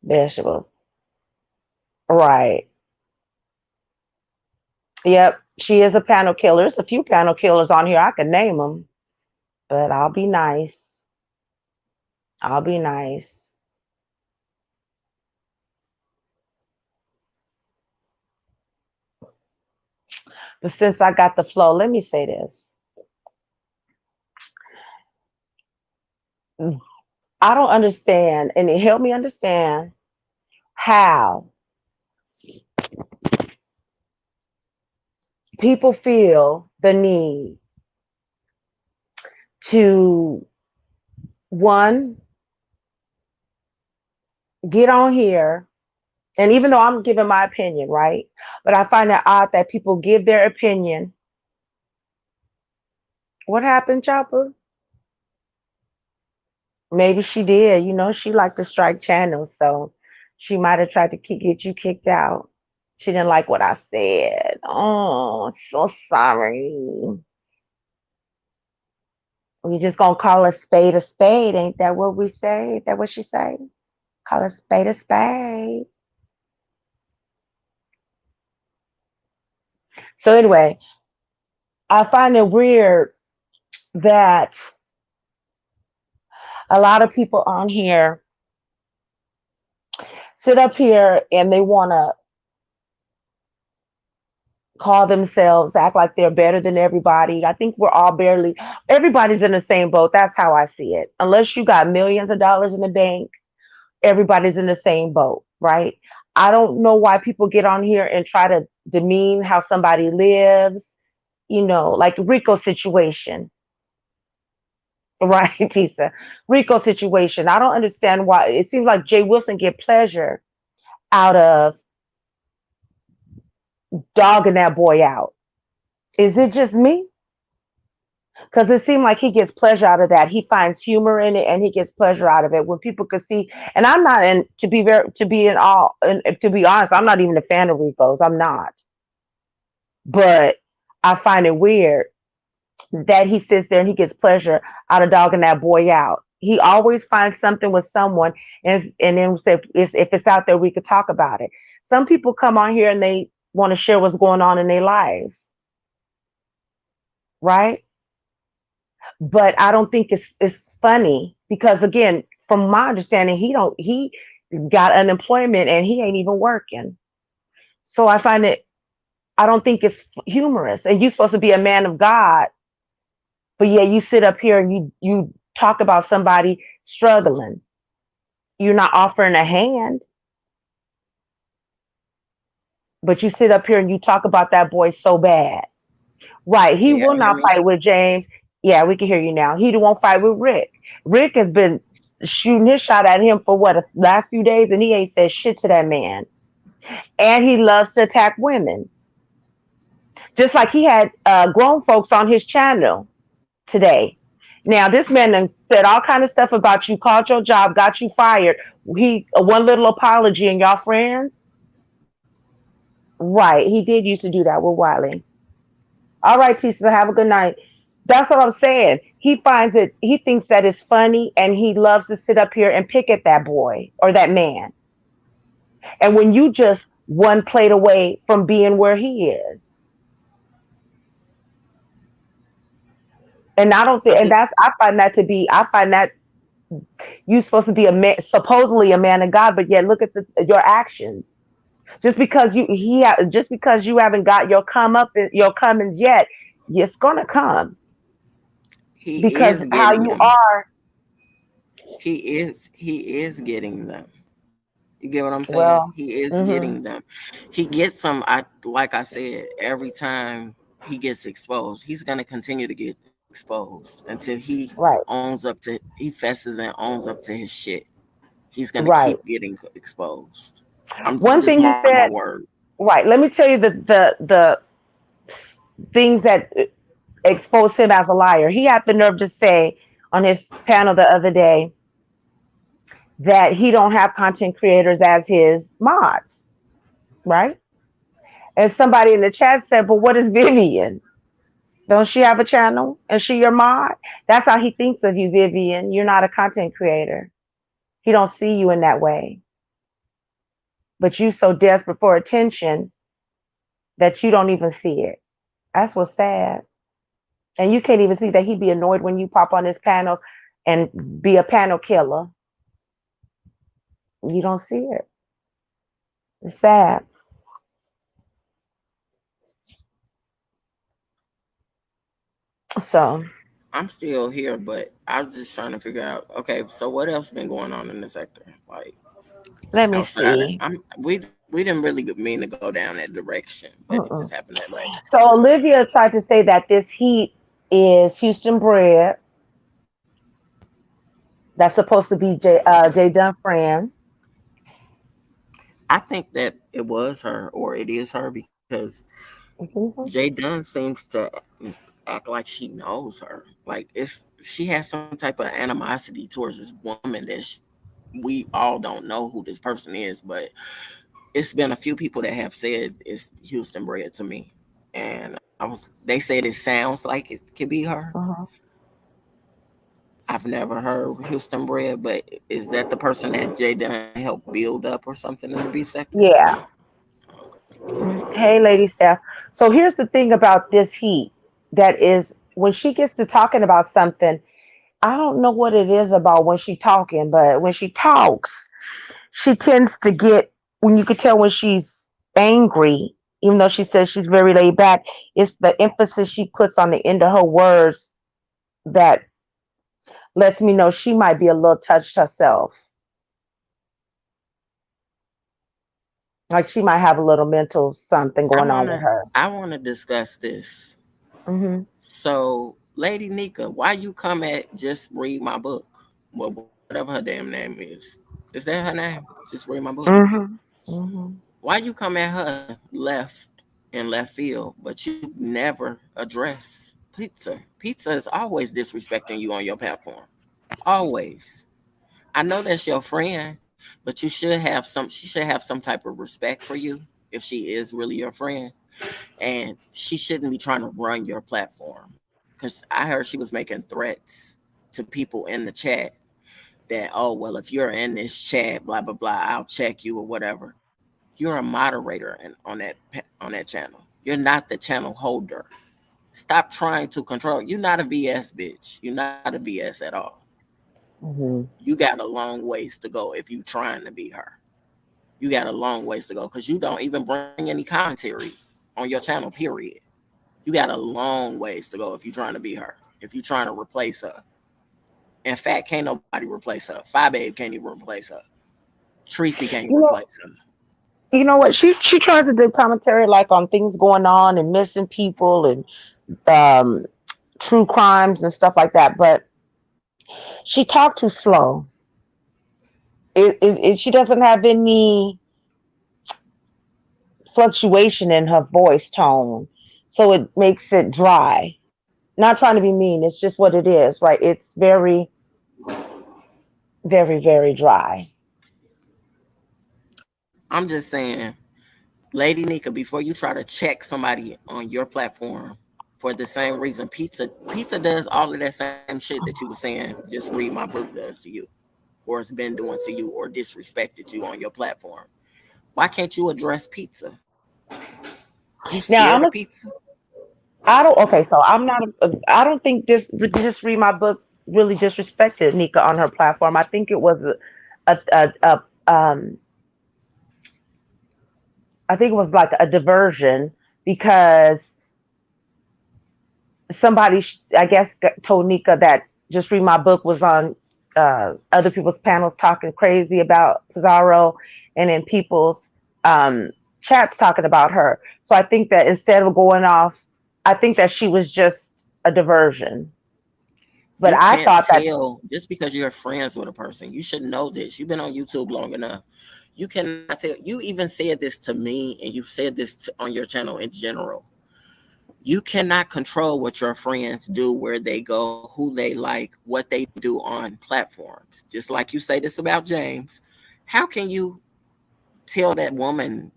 vegetables. Right. Yep. She is a panel killer. There's a few panel killers on here. I can name them, but I'll be nice. I'll be nice. But since I got the flow, let me say this. I don't understand, and it helped me understand how people feel the need to, one, get on here. And even though I'm giving my opinion, right? But I find it odd that people give their opinion. What happened, Chopper? Maybe she did. You know, she liked to strike channels, so she might have tried to get you kicked out. She didn't like what I said. Oh, so sorry. We just gonna call a spade a spade, ain't that what we say? Ain't that what she say? Call a spade a spade. So anyway, I find it weird that a lot of people on here sit up here and they want to call themselves, act like they're better than everybody. I think we're all everybody's in the same boat. That's how I see it. Unless you got millions of dollars in the bank, everybody's in the same boat, right? I don't know why people get on here and try to demean how somebody lives, like Rico situation, right, Tisa? Rico situation. I don't understand why it seems like Jay Wilson get pleasure out of dogging that boy out. Is it just me? Because it seemed like he gets pleasure out of that. He finds humor in it, and he gets pleasure out of it when people could see. And I'm not in to be very to be in all. And to be honest, I'm not even a fan of Rico's. I'm not. But I find it weird that he sits there and he gets pleasure out of dogging that boy out. He always finds something with someone, and then say if it's out there, we could talk about it. Some people come on here and they want to share what's going on in their lives, right? But I don't think it's funny because again, from my understanding, he got unemployment and he ain't even working. So I don't think it's humorous. And you're supposed to be a man of God, but yeah, you sit up here and you talk about somebody struggling. You're not offering a hand, but you sit up here and you talk about that boy so bad. Right. He Can y'all will hear not me? fight with James. Yeah, we can hear you now. He won't fight with Rick. Rick has been shooting his shot at him for what, the last few days, and he ain't said shit to that man. And he loves to attack women. Just like he had grown folks on his channel today. Now, this man done said all kind of stuff about you, called your job, got you fired. He one little apology and y'all friends? Right. He did used to do that with Wiley. All right, Tisa, have a good night. That's what I'm saying. He thinks that it's funny and he loves to sit up here and pick at that boy or that man. And when you just one plate away from being where he is. And I don't I think, and just I find that you're supposed to be a man, supposedly a man of God, but yet look at your actions. Just because you haven't got your comings yet, it's gonna come he because is how getting you them. are. He is getting them. You get what I'm saying? Well, He is hmm getting them. He gets them. I like I said every time he gets exposed. He's gonna continue to get exposed until he Right. owns up to he fesses and owns up to his shit. He's gonna Right. keep getting exposed. I'm One just thing he mark my said, word. right. Let me tell you the things that exposed him as a liar. He had the nerve to say on his panel the other day that he don't have content creators as his mods, right? And somebody in the chat said, "But what is Vivian? Don't she have a channel? Is she your mod?" That's how he thinks of you, Vivian. You're not a content creator. He don't see you in that way. But you so desperate for attention that you don't even see it. That's what's sad. And you can't even see that he'd be annoyed when you pop on his panels and be a panel killer. You don't see it. It's sad. So I'm still here, but I'm just trying to figure out. Okay, so what else been going on in the sector? Like let me outside, see. we didn't really mean to go down that direction, but it just Mm-mm. happened that way. So Olivia tried to say that this heat is Houston bred. That's supposed to be Jay Dunn friend. I think that it was her or it is her because Mhm. Jay Dunn seems to act like she knows her. Like she has some type of animosity towards this woman that we all don't know who this person is, but it's been a few people that have said it's Houston bred to me, and they said it sounds like it could be her. Uh-huh. I've never heard Houston bred, but is that the person that Jay Dunn helped build up or something in the beef sector? Yeah. Hey, lady Steph. So here's the thing about this heat that is when she gets to talking about something, I don't know what it is about when she talking, but when she talks, she tends to get when you could tell when she's angry, even though she says she's very laid back, it's the emphasis she puts on the end of her words that lets me know she might be a little touched herself. Like she might have a little mental something going on with her. I wanna discuss this. Hmm. So, Lady Nika, why you come at just read my book? Well, whatever her damn name is. Is that her name? Just read my book. Hmm. Hmm. Why you come at her left in left field, but you never address pizza? Pizza is always disrespecting you on your platform. Always. I know that's your friend, but she should have some type of respect for you if she is really your friend. And she shouldn't be trying to run your platform. Because I heard she was making threats to people in the chat that, oh, well, if you're in this chat, blah, blah, blah, I'll check you or whatever. You're a moderator on that channel. You're not the channel holder. Stop trying to control. You're not a VS bitch. You're not a VS at all. Hmm. You got a long ways to go if you are trying to be her. You got a long ways to go because you don't even bring any commentary on your channel, period. You got a long ways to go if you're trying to be her. If you're trying to replace her. In fact, can't nobody replace her. Fi Babe can't even replace her. Tracy can't even You know, replace her. what? She tries to do commentary like on things going on and missing people and um, true crimes and stuff like that, but she talked too slow. She doesn't have any fluctuation in her voice tone, so it makes it dry. Not trying to be mean, it's just what it is, right? It's very, very, very dry. I'm just saying, Lady Nika, before you try to check somebody on your platform for the same reason pizza does all of that same shit that you were saying, just read my book does to you, or it's been doing to you, or disrespected you on your platform. Why can't you address pizza? You scared of Now pizza? I don't. Okay, so I'm not. I don't think this. Just read my book. Really disrespected Nika on her platform. I think it was a I think it was like a diversion because somebody, I guess, told Nika that just read my book was on other people's panels talking crazy about Pizarro and in people's um, chats talking about her. So I think that instead of going off I think that she was just a diversion. But You I can't thought that tell just because you're friends with a person. You should know this. You've been on YouTube long enough. You cannot tell. You even said this to me, and you've said this on your channel in general. You cannot control what your friends do, where they go, who they like, what they do on platforms. Just like you say this about James. How can you tell that woman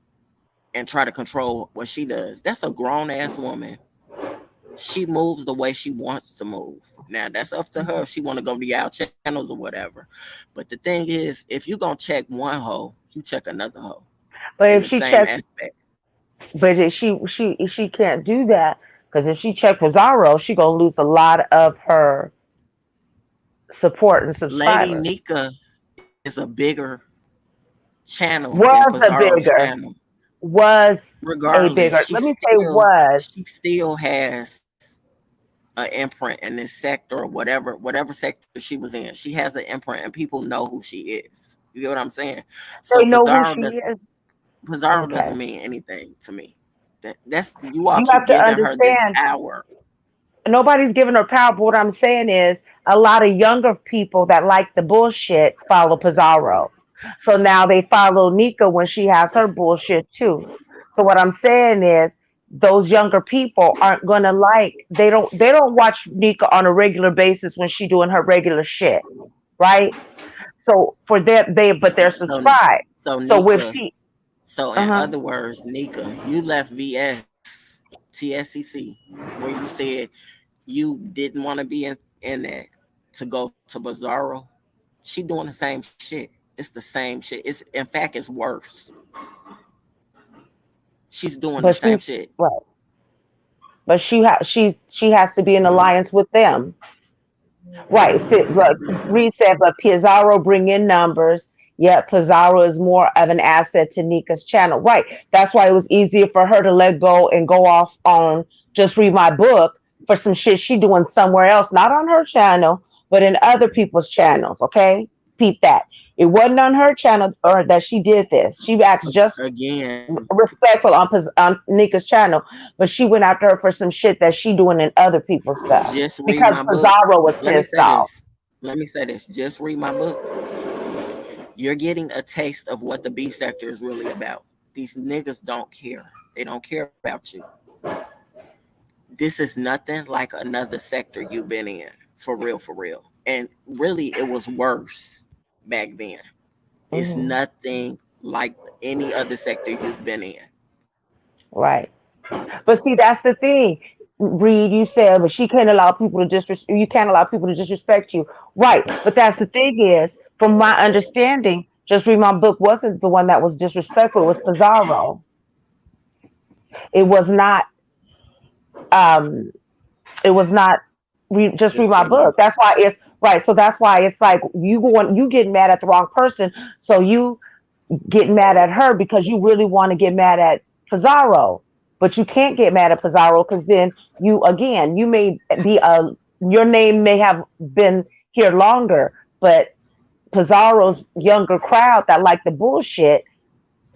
and try to control what she does? That's a grown ass woman. She moves the way she wants to move. Now that's up to her if she want to go to y'all channels or whatever. But the thing is, if you gonna check one hoe, you check another hoe but in if the she same checks aspect. but if she can't do that because if she checked Pizarro, she gonna lose a lot of her support and Lady subscribers. Nika is a bigger channel than Was a Pizarro's bigger, channel. was a Regardless, bigger. Let me say was. she still has an imprint in this sector or whatever sector she was in. She has an imprint and people know who she is. You get what I'm saying? So They know who she is. Pizarro doesn't Okay. mean anything to me. That's you all You keep have to giving her this understand power. nobody's giving her power, but what I'm saying is a lot of younger people that like the bullshit follow Pizarro. So now they follow Nika when she has her bullshit too. So what I'm saying is those younger people aren't gonna they don't watch Nika on a regular basis when she doing her regular shit, right? So for them they're So subscribed. so So with Nika, she so in uh-huh. other words, Nika, you left VS TSCC where you said you didn't want to be in that to go to Bizarro. She doing the same shit. It's the same shit. It's in fact it's worse. She's doing the But same she shit. right. But she has to be in alliance with them. Right. But Reed said, but Pizarro bring in numbers. Yet Pizarro is more of an asset to Nika's channel. Right. That's why it was easier for her to let go and go off on just read my book for some shit she doing somewhere else, not on her channel, but in other people's channels. Okay. Peep that. It wasn't on her channel or that she did this. She acts just Again, respectful on Nika's channel, but she went after her for some shit that she doing in other people's stuff just read because my book. Pizarro was Let me pissed say off. this. Let me say this. Just read my book. You're getting a taste of what the B sector is really about. These niggas don't care. They don't care about you. This is nothing like another sector you've been in. For real, for real. And really, it was worse back then. It's Hmm. nothing like any other sector you've been in. Right. But see, that's the thing. Reed, you said, but she can't allow people to you can't allow people to disrespect you. Right. But that's the thing is, from my understanding, just read my book wasn't the one that was disrespectful. It was Pizarro. It was not. Um. It was not. Just read Just my read my book. book. That's why it's right. So that's why it's like you getting mad at the wrong person. So you get mad at her because you really want to get mad at Pizarro, but you can't get mad at Pizarro because then you may be your name may have been here longer, but Pizarro's younger crowd that like the bullshit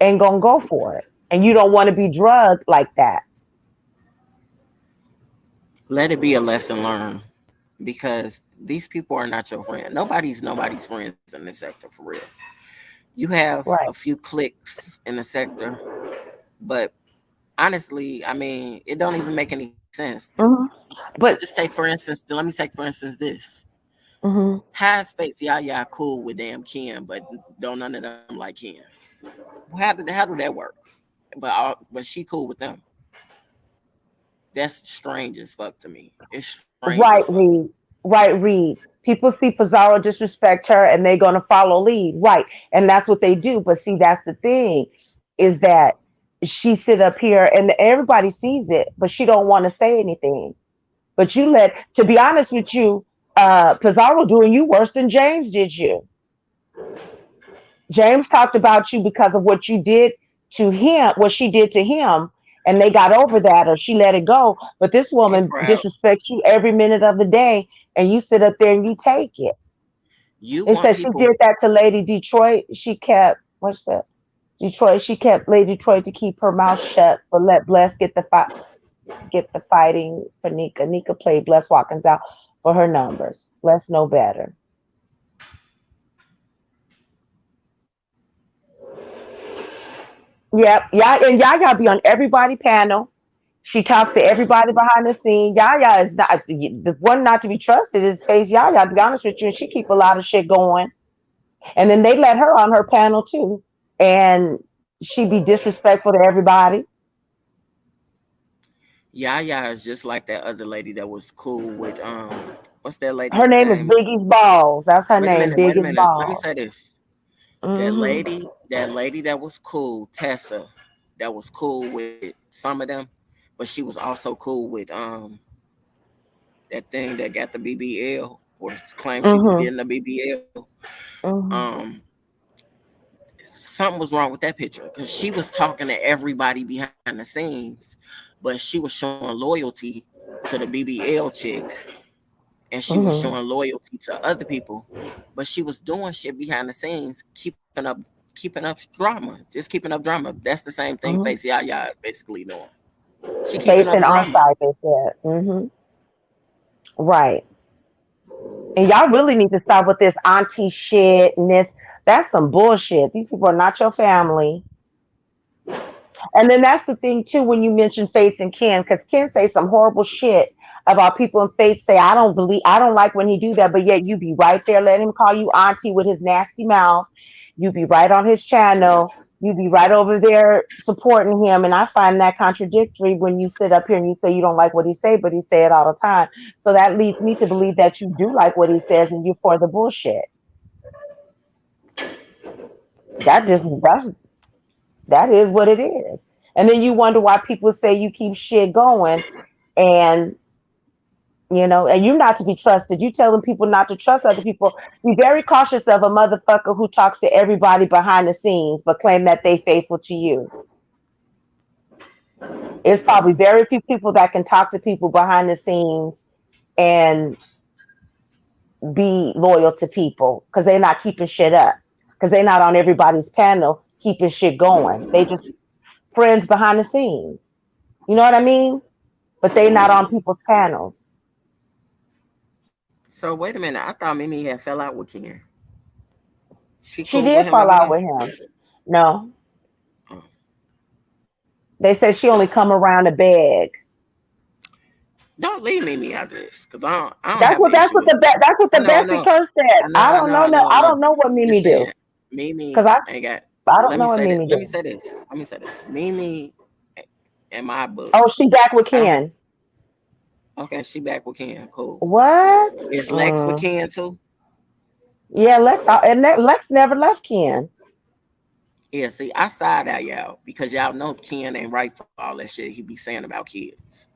ain't gonna go for it, and you don't want to be drugged like that. Let it be a lesson learned because these people are not your friend. Nobody's friends in this sector for real. You have a Right. few clicks in the sector, but honestly, I mean, it don't even make any sense. Hmm. Just But take for instance, let me take for instance this. hmm High Space, y'all cool with damn Kim, but don't none of them like Kim. How do that work? But she cool with them. That's strange as fuck to me. It's strange as right, fuck. Reed. Right, Reed. People see Pizarro disrespect her and they're gonna follow lead. Right. And that's what they do. But see, that's the thing, is that she sit up here and everybody sees it, but she don't want to say anything. But to be honest with you, Pizarro doing you worse than James did you. James talked about you because of what you did to him, what she did to him, and they got over that or she let it go. But this He woman proud. disrespects you every minute of the day, and you sit up there and you take it. You They want said she people. did that to Lady Detroit. She kept Detroit. She kept Lady Detroit to keep her mouth shut, but let Bless get the fight. get the fighting for Nika. Nika played Bless Watkins out for her numbers. Let's know better. Yep, yeah, and Yaya be on everybody panel. She talks to everybody behind the scene. Yaya is not the one not to be trusted is Face Yaya, to be honest with you, and she keep a lot of shit going. And then they let her on her panel too. And she be disrespectful to everybody. Yaya is just like that other lady that was cool with what's that Her lady name is name? Biggie's Balls. That's her name, Wait a Biggie's minute. Let me Balls. say this. Hmm. That lady that was cool, Tessa, that was cool with some of them, but she was also cool with that thing that got the BBL or claimed she was Hmm. getting the BBL. Hmm. Um, something was wrong with that picture because she was talking to everybody behind the scenes, but she was showing loyalty to the BBL chick and she was Hmm. showing loyalty to other people, but she was doing shit behind the scenes, keeping up drama, just keeping up drama. That's the same thing Hmm. Face Yaya is basically doing. She keeping Faith up and drama. on-site, they said. Hmm. Right. And y'all really need to stop with this auntie shit and this. That's some bullshit. These people are not your family. And then that's the thing too when you mention Fates and Ken, because Ken say some horrible shit about people, and Fates say, I don't like when he do that, but yet you be right there, let him call you auntie with his nasty mouth. You be right on his channel. You be right over there supporting him. And I find that contradictory when you sit up here and you say you don't like what he say, but he say it all the time. So that leads me to believe that you do like what he says and you for the bullshit. That just that is what it is. And then you wonder why people say you keep shit going, and and you're not to be trusted. You telling people not to trust other people. Be very cautious of a motherfucker who talks to everybody behind the scenes but claim that they faithful to you. It's probably very few people that can talk to people behind the scenes and be loyal to people because they're not keeping shit up. Because they're not on everybody's panel keeping shit going. They just friends behind the scenes. You know what I mean? But they not on people's panels. So wait a minute, I thought Mimi had fell out with Ken. She She cool with did him fall out again? with him. No, Oh. they said she only come around to beg. Don't leave Mimi out of this, cause I don't That's have an what issue with. that's what I the know, I Bessie know, curse said. I know, I know, I know, I I know. don't know what I'm just Mimi do saying, Mimi because ain't got. I don't Let me know what say that. Mimi Let me do. say this. Let me say this. Mimi, in my book, Oh, she back with I don't. Ken. Okay, she back with Ken. Cool. What? Is Lex with Mm. Ken too? Yeah, Lex never left Ken. Yeah. See, I side out y'all because y'all know Ken ain't right for all that shit he be saying about kids.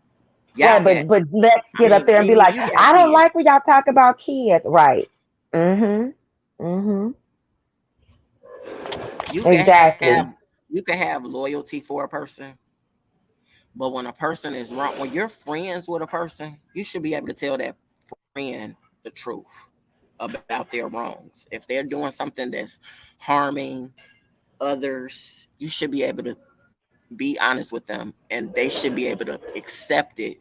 Y'all Right, got. but Lex I get mean, up there and be Mimi, like, you got I don't like when kids. y'all talk about kids. Right. Mm-hmm. Mm-hmm. You can have Exactly. loyalty for a person, but when a person is wrong, when you're friends with a person, you should be able to tell that friend the truth about their wrongs. If they're doing something that's harming others, you should be able to be honest with them and they should be able to accept it,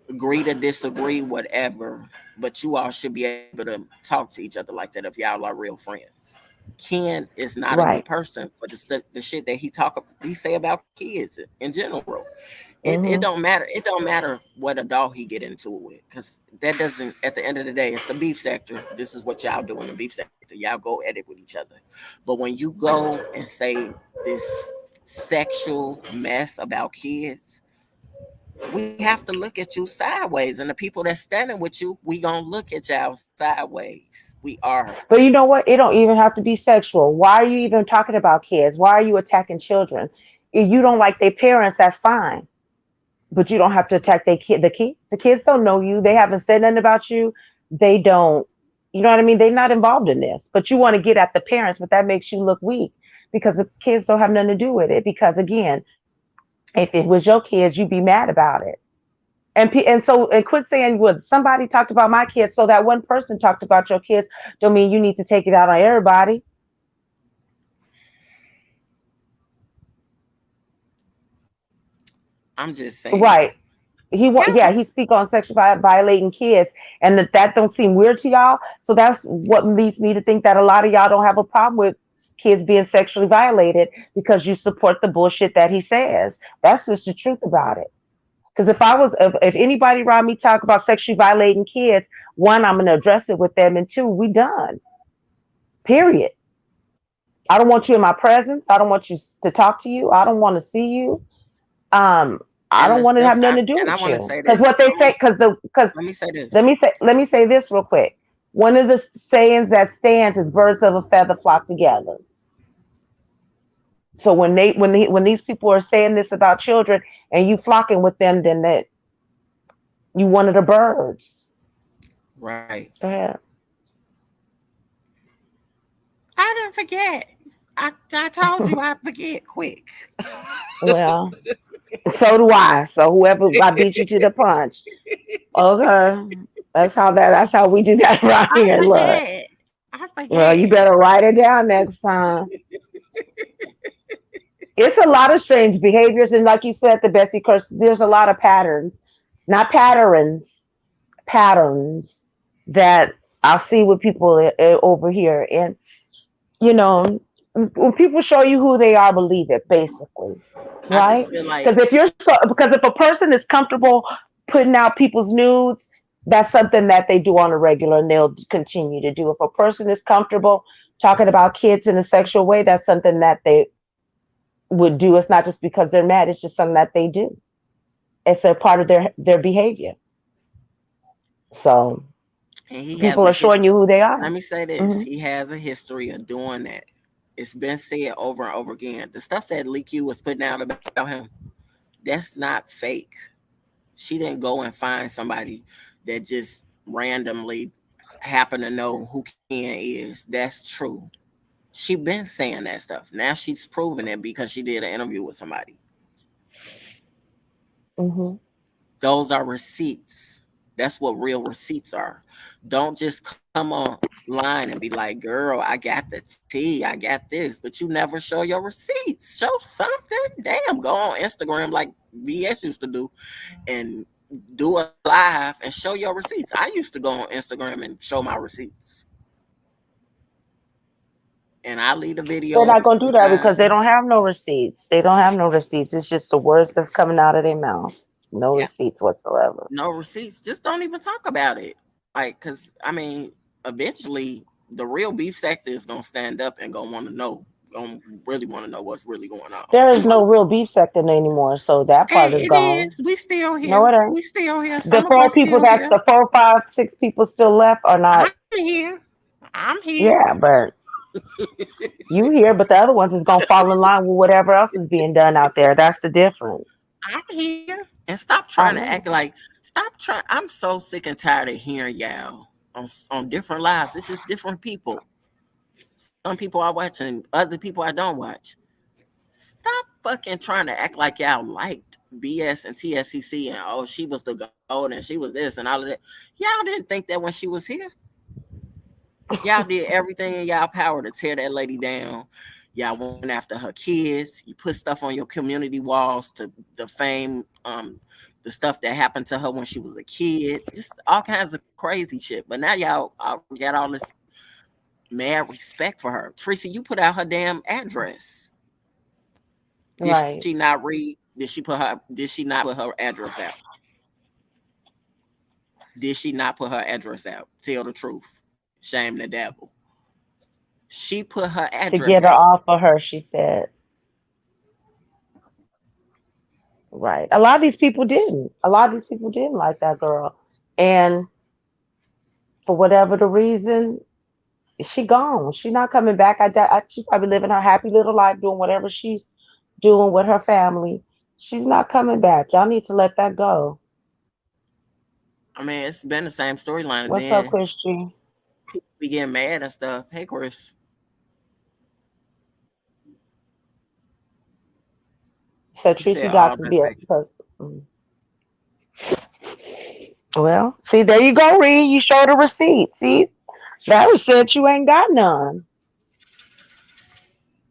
agree to disagree, whatever. But you all should be able to talk to each other like that if y'all are real friends. Ken is not a good Right. person for the shit that he say about kids in general. It Mm-hmm. don't matter. It don't matter what adult he get into it with, because that doesn't. At the end of the day, it's the beef sector. This is what y'all do in the beef sector. Y'all go at it with each other. But when you go and say this sexual mess about kids, we have to look at you sideways, and the people that's standing with you, we gonna look at y'all sideways. We are. But you know what? It don't even have to be sexual. Why are you even talking about kids? Why are you attacking children? If you don't like their parents, that's fine. But you don't have to attack their kid. The kids. The kids don't know you. They haven't said nothing about you. They don't. You know what I mean? They're not involved in this. But you want to get at the parents, but that makes you look weak because the kids don't have nothing to do with it. Because again, if it was your kids, you'd be mad about it. And quit saying what somebody talked about my kids. So that one person talked about your kids. Don't mean you need to take it out on everybody. I'm just saying. Right. Yeah, Yeah, he speak on sexual violating kids, and that don't seem weird to y'all. So that's what leads me to think that a lot of y'all don't have a problem with kids being sexually violated because you support the bullshit that he says. That's just the truth about it. Because if anybody around me talk about sexually violating kids, one, I'm gonna address it with them, and two, we done. Period. I don't want you in my presence. I don't want you to talk to you. I don't want to see you. Um, I and don't the want to stuff have nothing to do and I with want to you. say Because this. what they say, because Let me say let this. me say this real quick. One of the sayings that stands is "birds of a feather flock together." So when these people are saying this about children and you flocking with them, then that you one of the birds. Right. Go ahead. I didn't forget. I told you I forget quick. Well, so do I. So whoever I beat you to the punch. Okay. That's how we do that around I here. Look. forget. I Well, forget. you better write it down next time. It's a lot of strange behaviors, and like you said, the Bessie curse. There's a lot of patterns, not patterns, patterns that I see with people over here. And you know, when people show you who they are, believe it. Basically, I right? just feel like Because if a person is comfortable putting out people's nudes, that's something that they do on a regular, and they'll continue to do. If a person is comfortable talking about kids in a sexual way, that's something that they would do. It's not just because they're mad, it's just something that they do. It's a part of their behavior. So and he has people a are hit. showing you who they Let are. me say this. Hmm. He has a history of doing that. It's been said over and over again. The stuff that Lee Q was putting out about him, that's not fake. She didn't go and find somebody that just randomly happened to know who Ken is. That's true. She been saying that stuff. Now she's proving it because she did an interview with somebody. Hmm. Those are receipts. That's what real receipts are. Don't just come online and be like, girl, I got the tea, I got this, but you never show your receipts. Show something. Damn, go on Instagram like BS used to do and do a live and show your receipts. I used to go on Instagram and show my receipts. And I leave the They're video up not going to do that because they sometimes. don't have no receipts. They don't have no receipts. It's just the words that's coming out of their mouth. No Yeah, receipts whatsoever. no receipts. Just don't even talk about it. Like, cause I mean, eventually the real beef sector is gonna stand up and gonna want to know, gonna really want to know what's really going on. There We is no want, real beef sector anymore, so that part hey, is it gone. is. We still No, here. it ain't. We still here. The Some of four us people still that's here. the four, five, six people still left are not. I'm here. I'm here. Yeah, but you here, but the other ones is gonna fall in line with whatever else is being done out there. That's the difference. I'm here. And stop trying to I act know. like. Stop trying. I'm so sick and tired of hearing y'all on different lives. It's just different people. Some people I watch and other people I don't watch. Stop fucking trying to act like y'all liked BS and TSCC and oh she was the gold and she was this and all of that. Y'all didn't think that when she was here. Y'all did everything in y'all power to tear that lady down. Y'all went after her kids. You put stuff on your community walls to defame the stuff that happened to her when she was a kid. Just all kinds of crazy shit. But now y'all got all this mad respect for her. Tracy, you put out her damn address. Did she Right. not read? Did she not put her address out? Did she not put her address out? Tell the truth. Shame the devil. She put her To address get her out. off of her, she said. Right. A lot of these people didn't. A lot of these people didn't like that girl. And for whatever the reason, she gone. She's not coming back. She's probably living her happy little life, doing whatever she's doing with her family. She's not coming back. Y'all need to let that go. I mean, it's been the same storyline. And What's up, then Christy? people be getting mad and stuff. Hey, Chris. Said He said Tracy all got to that be fake. because. Well, see, there you go, Reed. You showed a receipt. See, Larry said you ain't got none.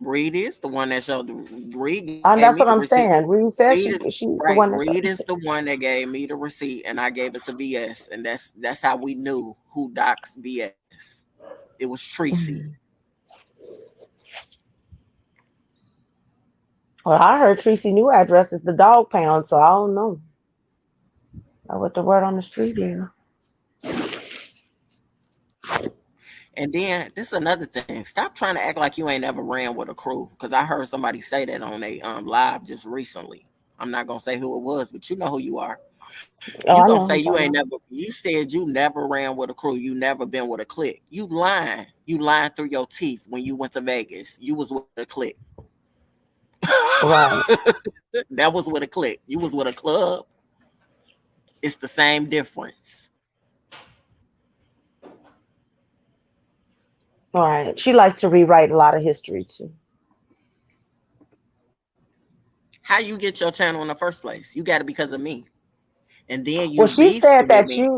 Reed is the one that showed the Reed gave me And the that's what I'm receipt. saying. Reed said Reed is she right. the one that Reed is the one that gave me the receipt, and I gave it to BS, and that's how we knew who docs BS. It was Tracy. Well, I heard Tracy new address is the dog pound, so I don't know. What the word on the street is. And then this is another thing. Stop trying to act like you ain't never ran with a crew, because I heard somebody say that on a live just recently. I'm not gonna say who it was, but you know who you are. You Oh, I gonna know say who you you're ain't talking never. You said you never ran with a crew. You never been with a clique. You lying. You lying through your teeth when you went to Vegas. You was with a clique. about. Right. That was with a clique. You was with a club. It's the same difference. Right. She likes to rewrite a lot of history too. How you get your channel in the first place? You got it because of me. And then Well, you beefed with me.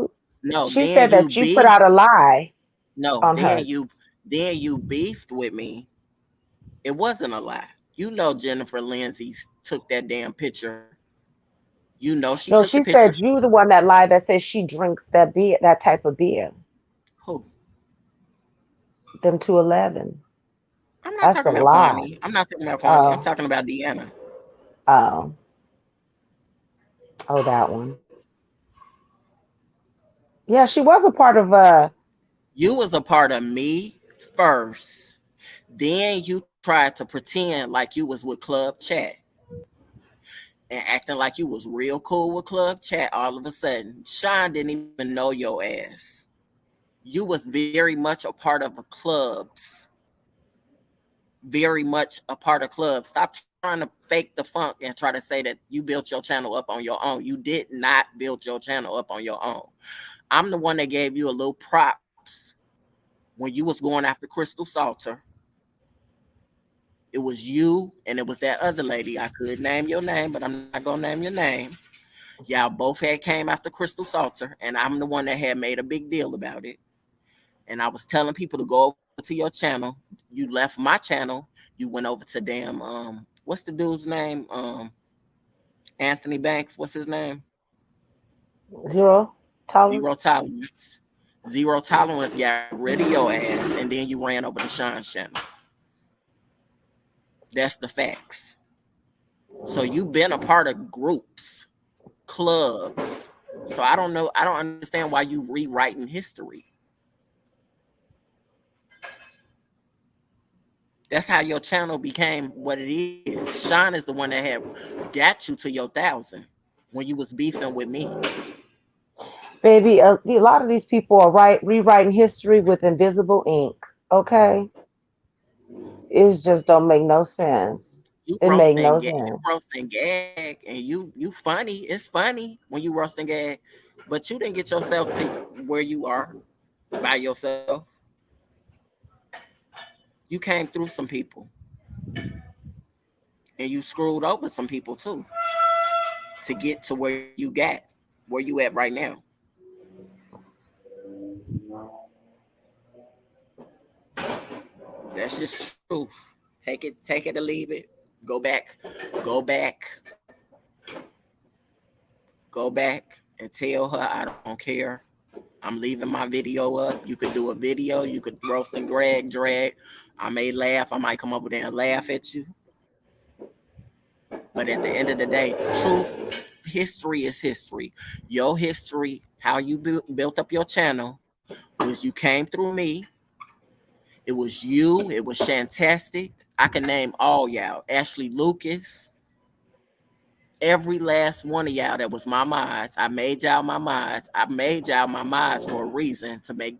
No, she then said you that you put beefed. out a lie No, on her. then you beefed with me. It wasn't a lie. You know Jennifer Lindsay took that damn picture. You know she took No, the she picture. said you the one that lied that says she drinks that beer, that type of beer, Who? them 211s. I'm not That's talking a about lie. Kwani. I'm not talking about Kwani. I'm Oh, talking about Deanna. oh, oh, that one. Yeah, she was a part of You was a part of me first. Then you tried to pretend like you was with Club Chat and acting like you was real cool with Club Chat all of a sudden. Sean didn't even know your ass. You was very much a part of clubs. Very much a part of clubs. Stop trying to fake the funk and try to say that you built your channel up on your own. You did not build your channel up on your own. I'm the one that gave you a little props when you was going after Crystal Salter. It was you and it was that other lady. I could name your name, but I'm not gonna name your name. Y'all both had came after Crystal Salter, and I'm the one that had made a big deal about it. And I was telling people to go over to your channel. You left my channel. You went over to damn what's the dude's name? Anthony Banks. What's his name? zero Zero tolerance. Tolerance. Zero Tolerance got rid of your ass, and then you ran over to Sean's channel. That's the facts. So you've been a part of groups, clubs. So I don't know. I don't understand why you rewriting history. That's how your channel became what it is. Sean is the one that had got you to your 1,000 when you was beefing with me. Baby, a lot of these people are rewriting history with invisible ink. Okay, it just don't make no sense. You It roast make and no gag, you sense. roast and gag, and you funny. It's funny when you roast and gag, but you didn't get yourself to where you are by yourself. You came through some people, and you screwed over some people too to get to where where you at right now. That's just truth. Take it or leave it. Go back, go back, go back, and tell her I don't care. I'm leaving my video up. You could do a video. You could roast and drag. I may laugh. I might come over there and laugh at you. But at the end of the day, truth, history is history. Your history, how you built up your channel, was you came through me. It was you. It was Shantastic. I can name all y'all. Ashley Lucas. Every last one of y'all that was my mods. I made y'all my mods. I made y'all my mods for a reason to make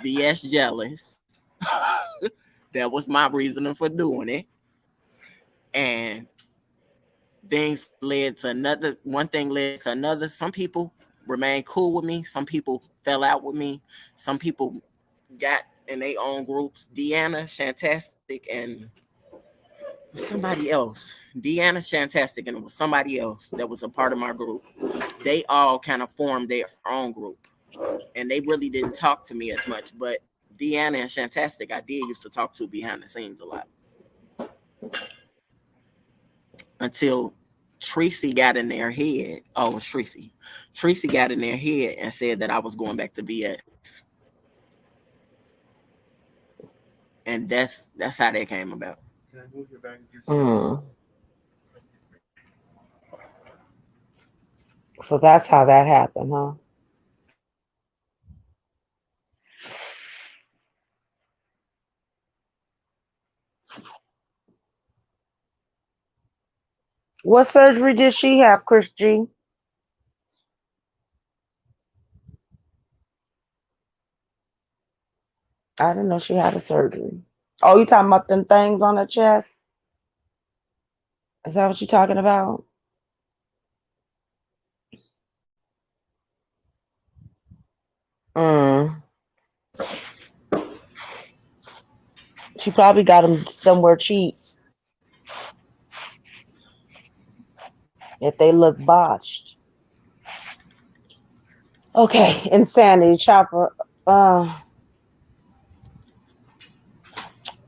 BS jealous. That was my reasoning for doing it. And things led to another. One thing led to another. Some people remained cool with me. Some people fell out with me. Some people got in their own groups. Deanna, Shantastic, and somebody else. Deanna, Shantastic, and it was somebody else that was a part of my group. They all kind of formed their own group, and they really didn't talk to me as much. But Deanna and Shantastic, I did used to talk to behind the scenes a lot. until Tracy got in their head. Oh, it was Tracy. Tracy got in their head and said that I was going back to BS, and that's how that came about. Mm. So that's how that happened, huh? What surgery did she have, Chris G? I didn't know she had a surgery. Oh, you talking about them things on her chest? Is that what you talking about? Mm. She probably got them somewhere cheap if they look botched. Okay, insanity chopper.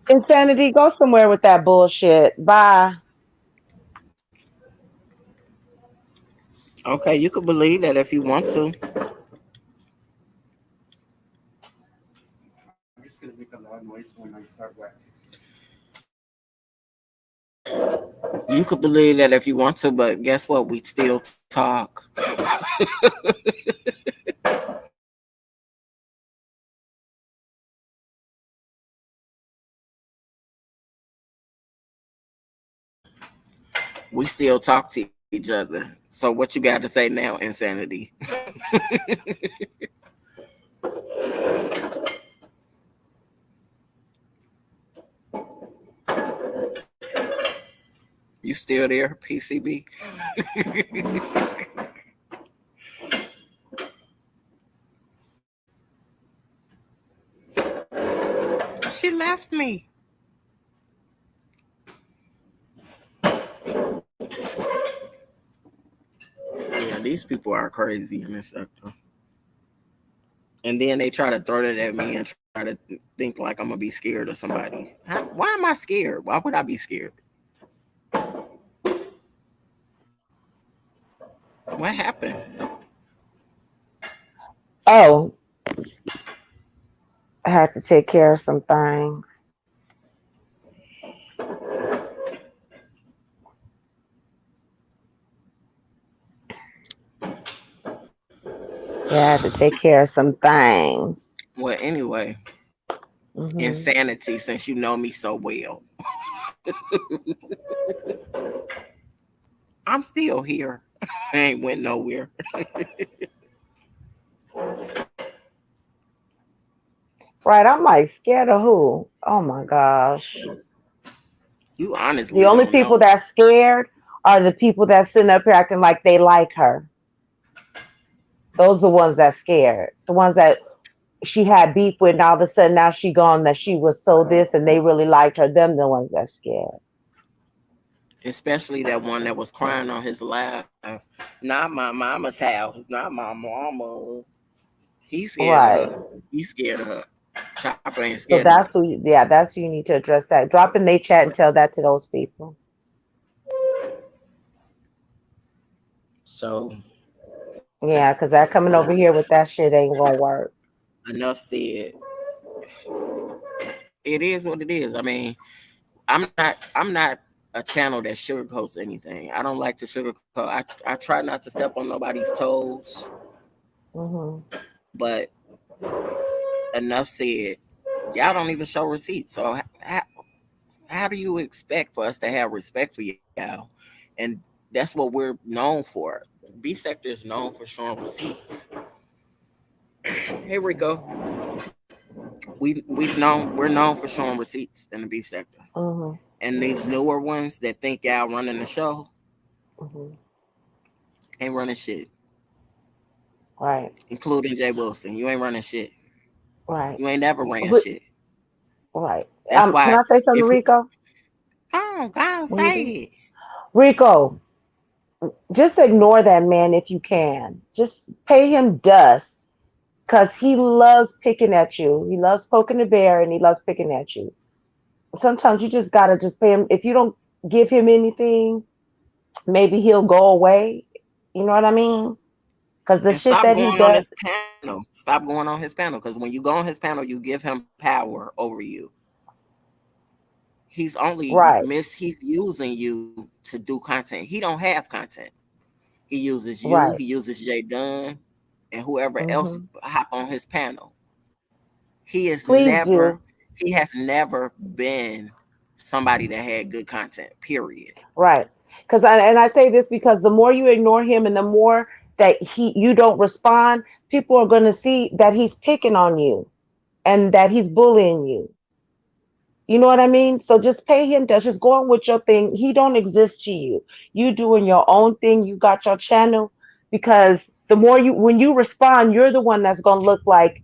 Insanity, go somewhere with that bullshit. Bye. Okay, you could believe that if you want to. You could believe that if you want to, but guess what? We still talk. We still talk to each other. So what you got to say now, insanity? You still there, PCB? She left me. Yeah, these people are crazy in this sector. And then they try to throw it at me and try to think like I'm gonna be scared of somebody. Why am I scared? Why would I be scared? What happened? Oh, I had to take care of some things. Yeah, I had to take care of some things. Well, anyway, Hmm. insanity. Since you know me so well, I'm still here. I ain't went nowhere. Right, I'm like scared of who? Oh my gosh. You honestly The only don't people know. that's scared are the people that sitting up here acting like they like her. Those are the ones that scared. The ones that she had beef with and all of a sudden now she gone that she was so this and they really liked her. Them the ones that scared. Especially that one that was crying on his live. Not my mama's house. Not my mama. He's scared of her. Right. He's scared of her. Chopper ain't scared So of her. that's who yeah, that's who you need to address that. Drop in their chat and tell that to those people. So Yeah, because that coming over here with that shit ain't gonna work. enough said. It is what it is. I mean, I'm not a channel that sugarcoats anything. I don't like to sugarcoat. I try not to step on nobody's toes, Hmm. but enough said. Y'all don't even show receipts. So how do you expect for us to have respect for y'all? And that's what we're known for. Beef sector is known for showing receipts. Here we go. We're known for showing receipts in the beef sector. Hmm. And these newer ones that think y'all running the show Hmm. ain't running shit. Right. Including Jay Wilson. You ain't running shit. Right. You ain't never ran But, shit. right. That's Can why I say something, if Rico? oh God When you do, say it. Rico, just ignore that man if you can. Just pay him dust because he loves picking at you. He loves poking the bear and he loves picking at you. sometimes you just gotta just pay him. If you don't give him anything, maybe he'll go away. You know what I mean? Because the And shit stop that he going on does, his panel. Stop going on his panel. Because when you go on his panel, you give him power over you. right, He's using you to do content. He don't have content. He uses you, right. he uses Jay Dunn and whoever else Hmm. hop on his panel. He is Please never do. he has never been somebody that had good content, period. Right. And I say this because the more you ignore him and the more that you don't respond, people are going to see that he's picking on you and that he's bullying you. You know what I mean? So just pay him to just go on with your thing. He don't exist to you. You doing your own thing. You got your channel because the more when you respond, you're the one that's going to look like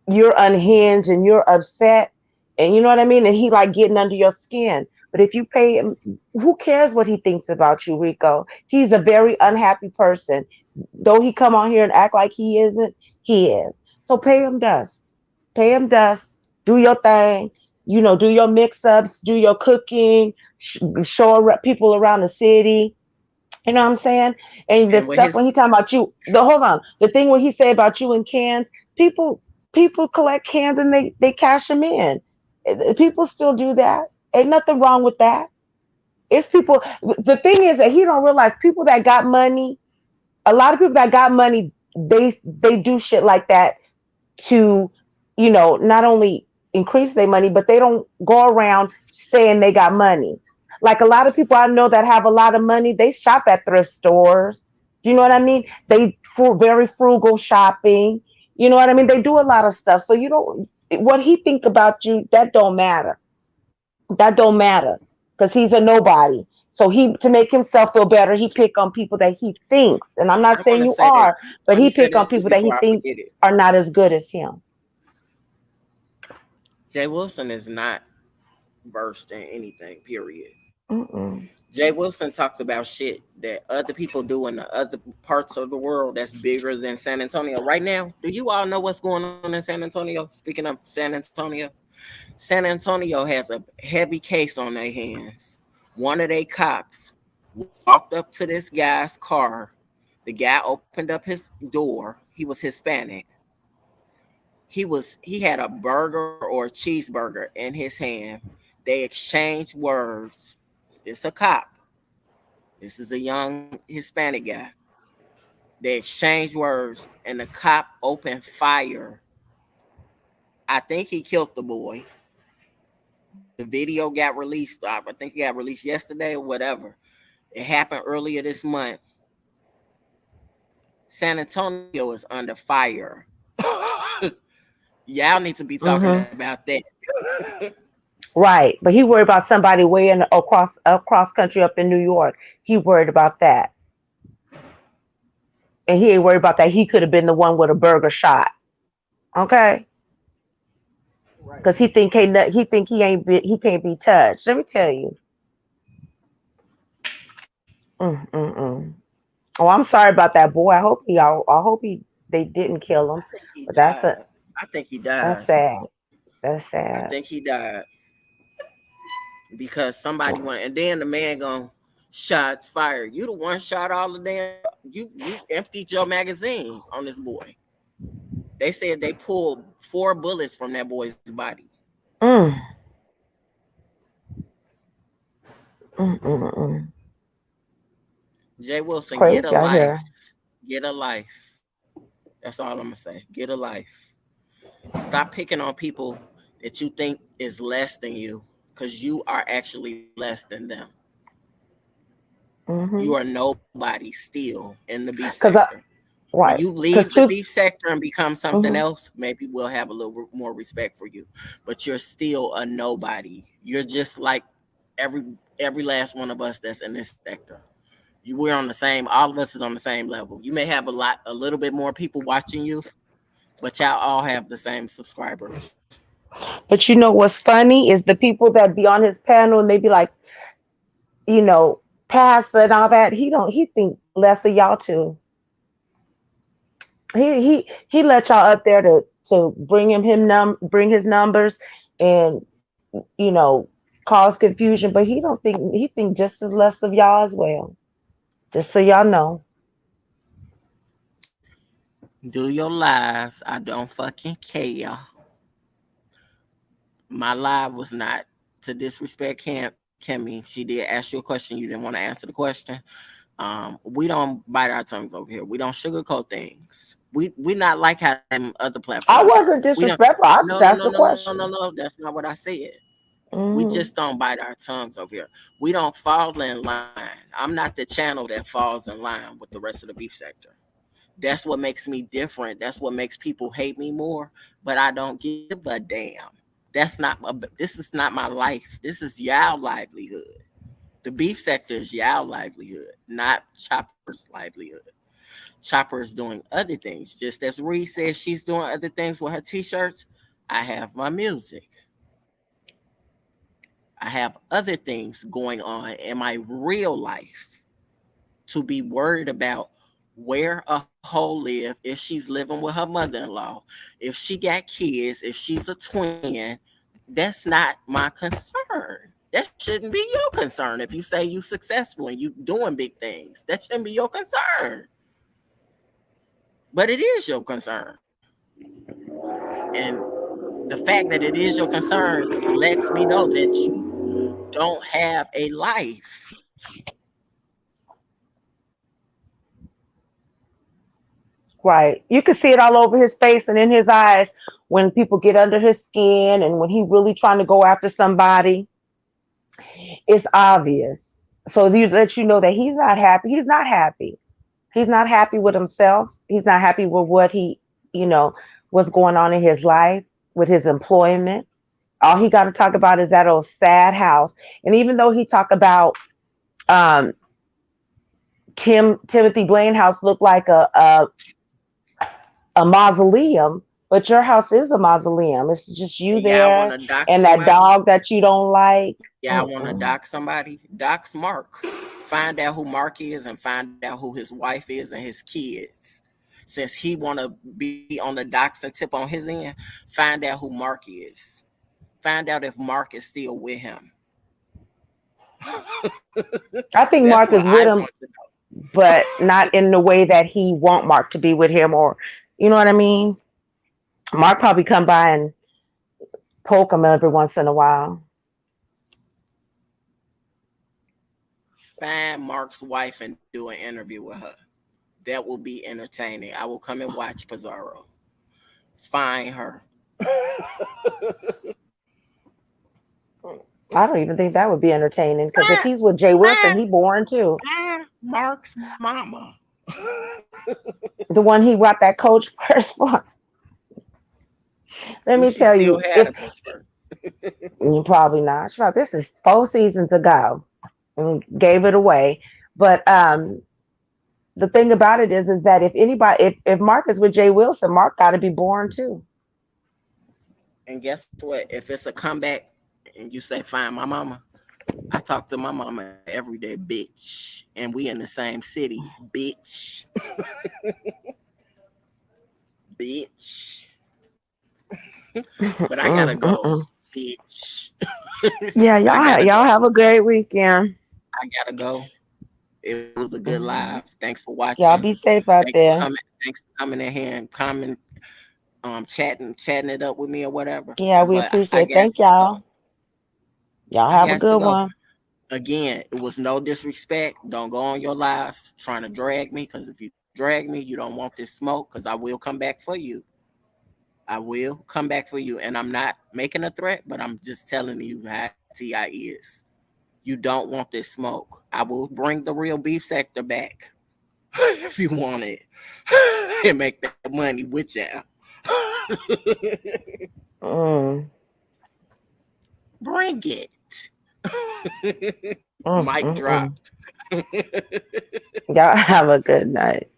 you're unhinged and you're upset, and you know what I mean, and he like getting under your skin. But if you pay him, who cares what he thinks about you, Rico? He's a very unhappy person. Though he come on here and act like he isn't, he is. So pay him dust. Pay him dust. Do your thing. Do your mix ups, do your cooking, show people around the city. You know what I'm saying? And the And with stuff when his he talking about you, hold on, the thing when he say about you in cans, people people collect cans and they cash them in. People still do that. Ain't nothing wrong with that. It's people. The thing is that he don't realize people that got money. A lot of people that got money, they do shit like that to, not only increase their money, but they don't go around saying they got money. Like a lot of people I know that have a lot of money, they shop at thrift stores. Do you know what I mean? They for very frugal shopping. You know what I mean? They do a lot of stuff. So you don't what he think about you, that don't matter. That don't matter. Because he's a nobody. So he to make himself feel better, he pick on people that he thinks, and I'm not I want saying to you say are, this. but Let he me say pick on this people that before he I forget thinks it. are not as good as him. Jay Wilson is not versed in anything, period. Mm-mm. Jay Wilson talks about shit that other people do in the other parts of the world that's bigger than San Antonio. Right now, do you all know what's going on in San Antonio? Speaking of San Antonio, San Antonio has a heavy case on their hands. One of their cops walked up to this guy's car. The guy opened up his door. He was Hispanic. He had a burger or a cheeseburger in his hand. They exchanged words. It's a cop. This is a young Hispanic guy. They exchanged words, and the cop opened fire. I think he killed the boy. The video got released. I think it got released yesterday or whatever. It happened earlier this month. San Antonio is under fire. Y'all need to be talking Mm-hmm. about that. Right, but he worried about somebody way in across country up in New York. He worried about that, and he ain't worried about that. He could have been the one with a burger shot. Okay, Right. because he can't be touched. Let me tell you. Mm-mm-mm. Oh, I'm sorry about that boy. I hope they didn't kill him, I think he but that's a died. I think he died. that's sad. That's I sad. think he died because somebody went, and then the man going shots fired. You the one shot all the damn. You emptied your magazine on this boy. They said they pulled 4 bullets from that boy's body. Mm, mm. Jay It's Wilson, get a crazy out life. here. Get a life. That's all I'm gonna say. Get a life. Stop picking on people that you think is less than you, because you are actually less than them. You Mm-hmm. are nobody still in the beef Cause sector. When you right, leave the cause beef truth. sector and become something Mm-hmm. else, maybe we'll have a little more respect for you. But you're still a nobody. You're just like every every last one of us that's in this sector. We're on the same. All of us is on the same level. You may have a little bit more people watching you, but y'all all have the same subscribers. But you know what's funny is the people that be on his panel and they be like, you know, pass and all that. He think less of y'all too. He let y'all up there to bring his numbers, and you know, cause confusion, but he think just as less of y'all as well. Just so y'all know. Do your lives. I don't fucking care. My live was not to disrespect Kimmy. She did ask you a question. You didn't want to answer the question. We don't bite our tongues over here. We don't sugarcoat things. We not like how them other I platforms are. wasn't We don't. disrespectful. I No, just no, asked no, a no, no, no, no, question. no. That's not what I said. We Hmm. just don't bite our tongues over here. We don't fall in line. I'm not the channel that falls in line with the rest of the beef sector. That's what makes me different. That's what makes people hate me more. But I don't give a damn. This is not my life. This is y'all livelihood. The beef sector is y'all livelihood, not Chopper's livelihood. Chopper is doing other things. Just as Reed says she's doing other things with her t-shirts, I have my music. I have other things going on in my real life to be worried about where a hoe live if she's living with her mother-in-law, if she got kids, if she's a twin. That's not my concern. That shouldn't be your concern. If you say you successful and you doing big things, that shouldn't be your concern. But it is your concern. And the fact that it is your concern lets me know that you don't have a life. Right. You can see it all over his face and in his eyes when people get under his skin and when he really trying to go after somebody. It's obvious. So you let you know that he's not happy. He's not happy. He's not happy with himself. He's not happy with what you know, what's going on in his life, with his employment. All he got to talk about is that old sad house. And even though he talk about um, Timothy Blaine house looked like a mausoleum, but your house is a mausoleum. It's just you And y'all want there to dock and that somebody? dog that you don't like. Y'all want to Mm-mm. dock somebody? Dox Mark. Find out who Mark is and find out who his wife is and his kids. Since he want to be on the docks and tip on his end, find out who Mark is. Find out if Mark is still with him. I think That's Mark what is I with want him, to know. but not in the way that he want Mark to be with him, or you know what I mean. Mark probably come by and poke him every once in a while. Find Mark's wife and do an interview with her. That will be entertaining. I will come and watch Pizarro. Find her. I don't even think that would be entertaining because if Find, he's with Jay Wilson, find, he boring too. find Mark's mama. The one he got that coach purse for. Let Do me she tell still you, have if the coach first? you probably not. This is 4 seasons ago and gave it away. But the thing about it is that if Mark is with Jay Wilson, Mark got to be born too. And guess what? If it's a comeback and you say, find my mama, I talk to my mama every day, bitch. And we in the same city, bitch. Bitch. But I gotta Mm, go, mm-mm. bitch. Yeah, I gotta y'all go. have a great weekend. I gotta go. It was a good live. Mhm. Thanks for watching. Y'all be safe Thanks out for coming. there. Thanks for coming in here and comment, chatting it up with me or whatever. Yeah, we But I appreciate it. got Thank to go. y'all. Y'all I have a got to good go. one. Again, it was no disrespect. Don't go on your lives trying to drag me, because if you drag me, you don't want this smoke, because I will come back for you. I will come back for you. And I'm not making a threat, but I'm just telling you how TI is. You don't want this smoke. I will bring the real beef sector back if you want it and make that money with y'all. Mm, Bring it. Mic mm. dropped. Y'all have a good night.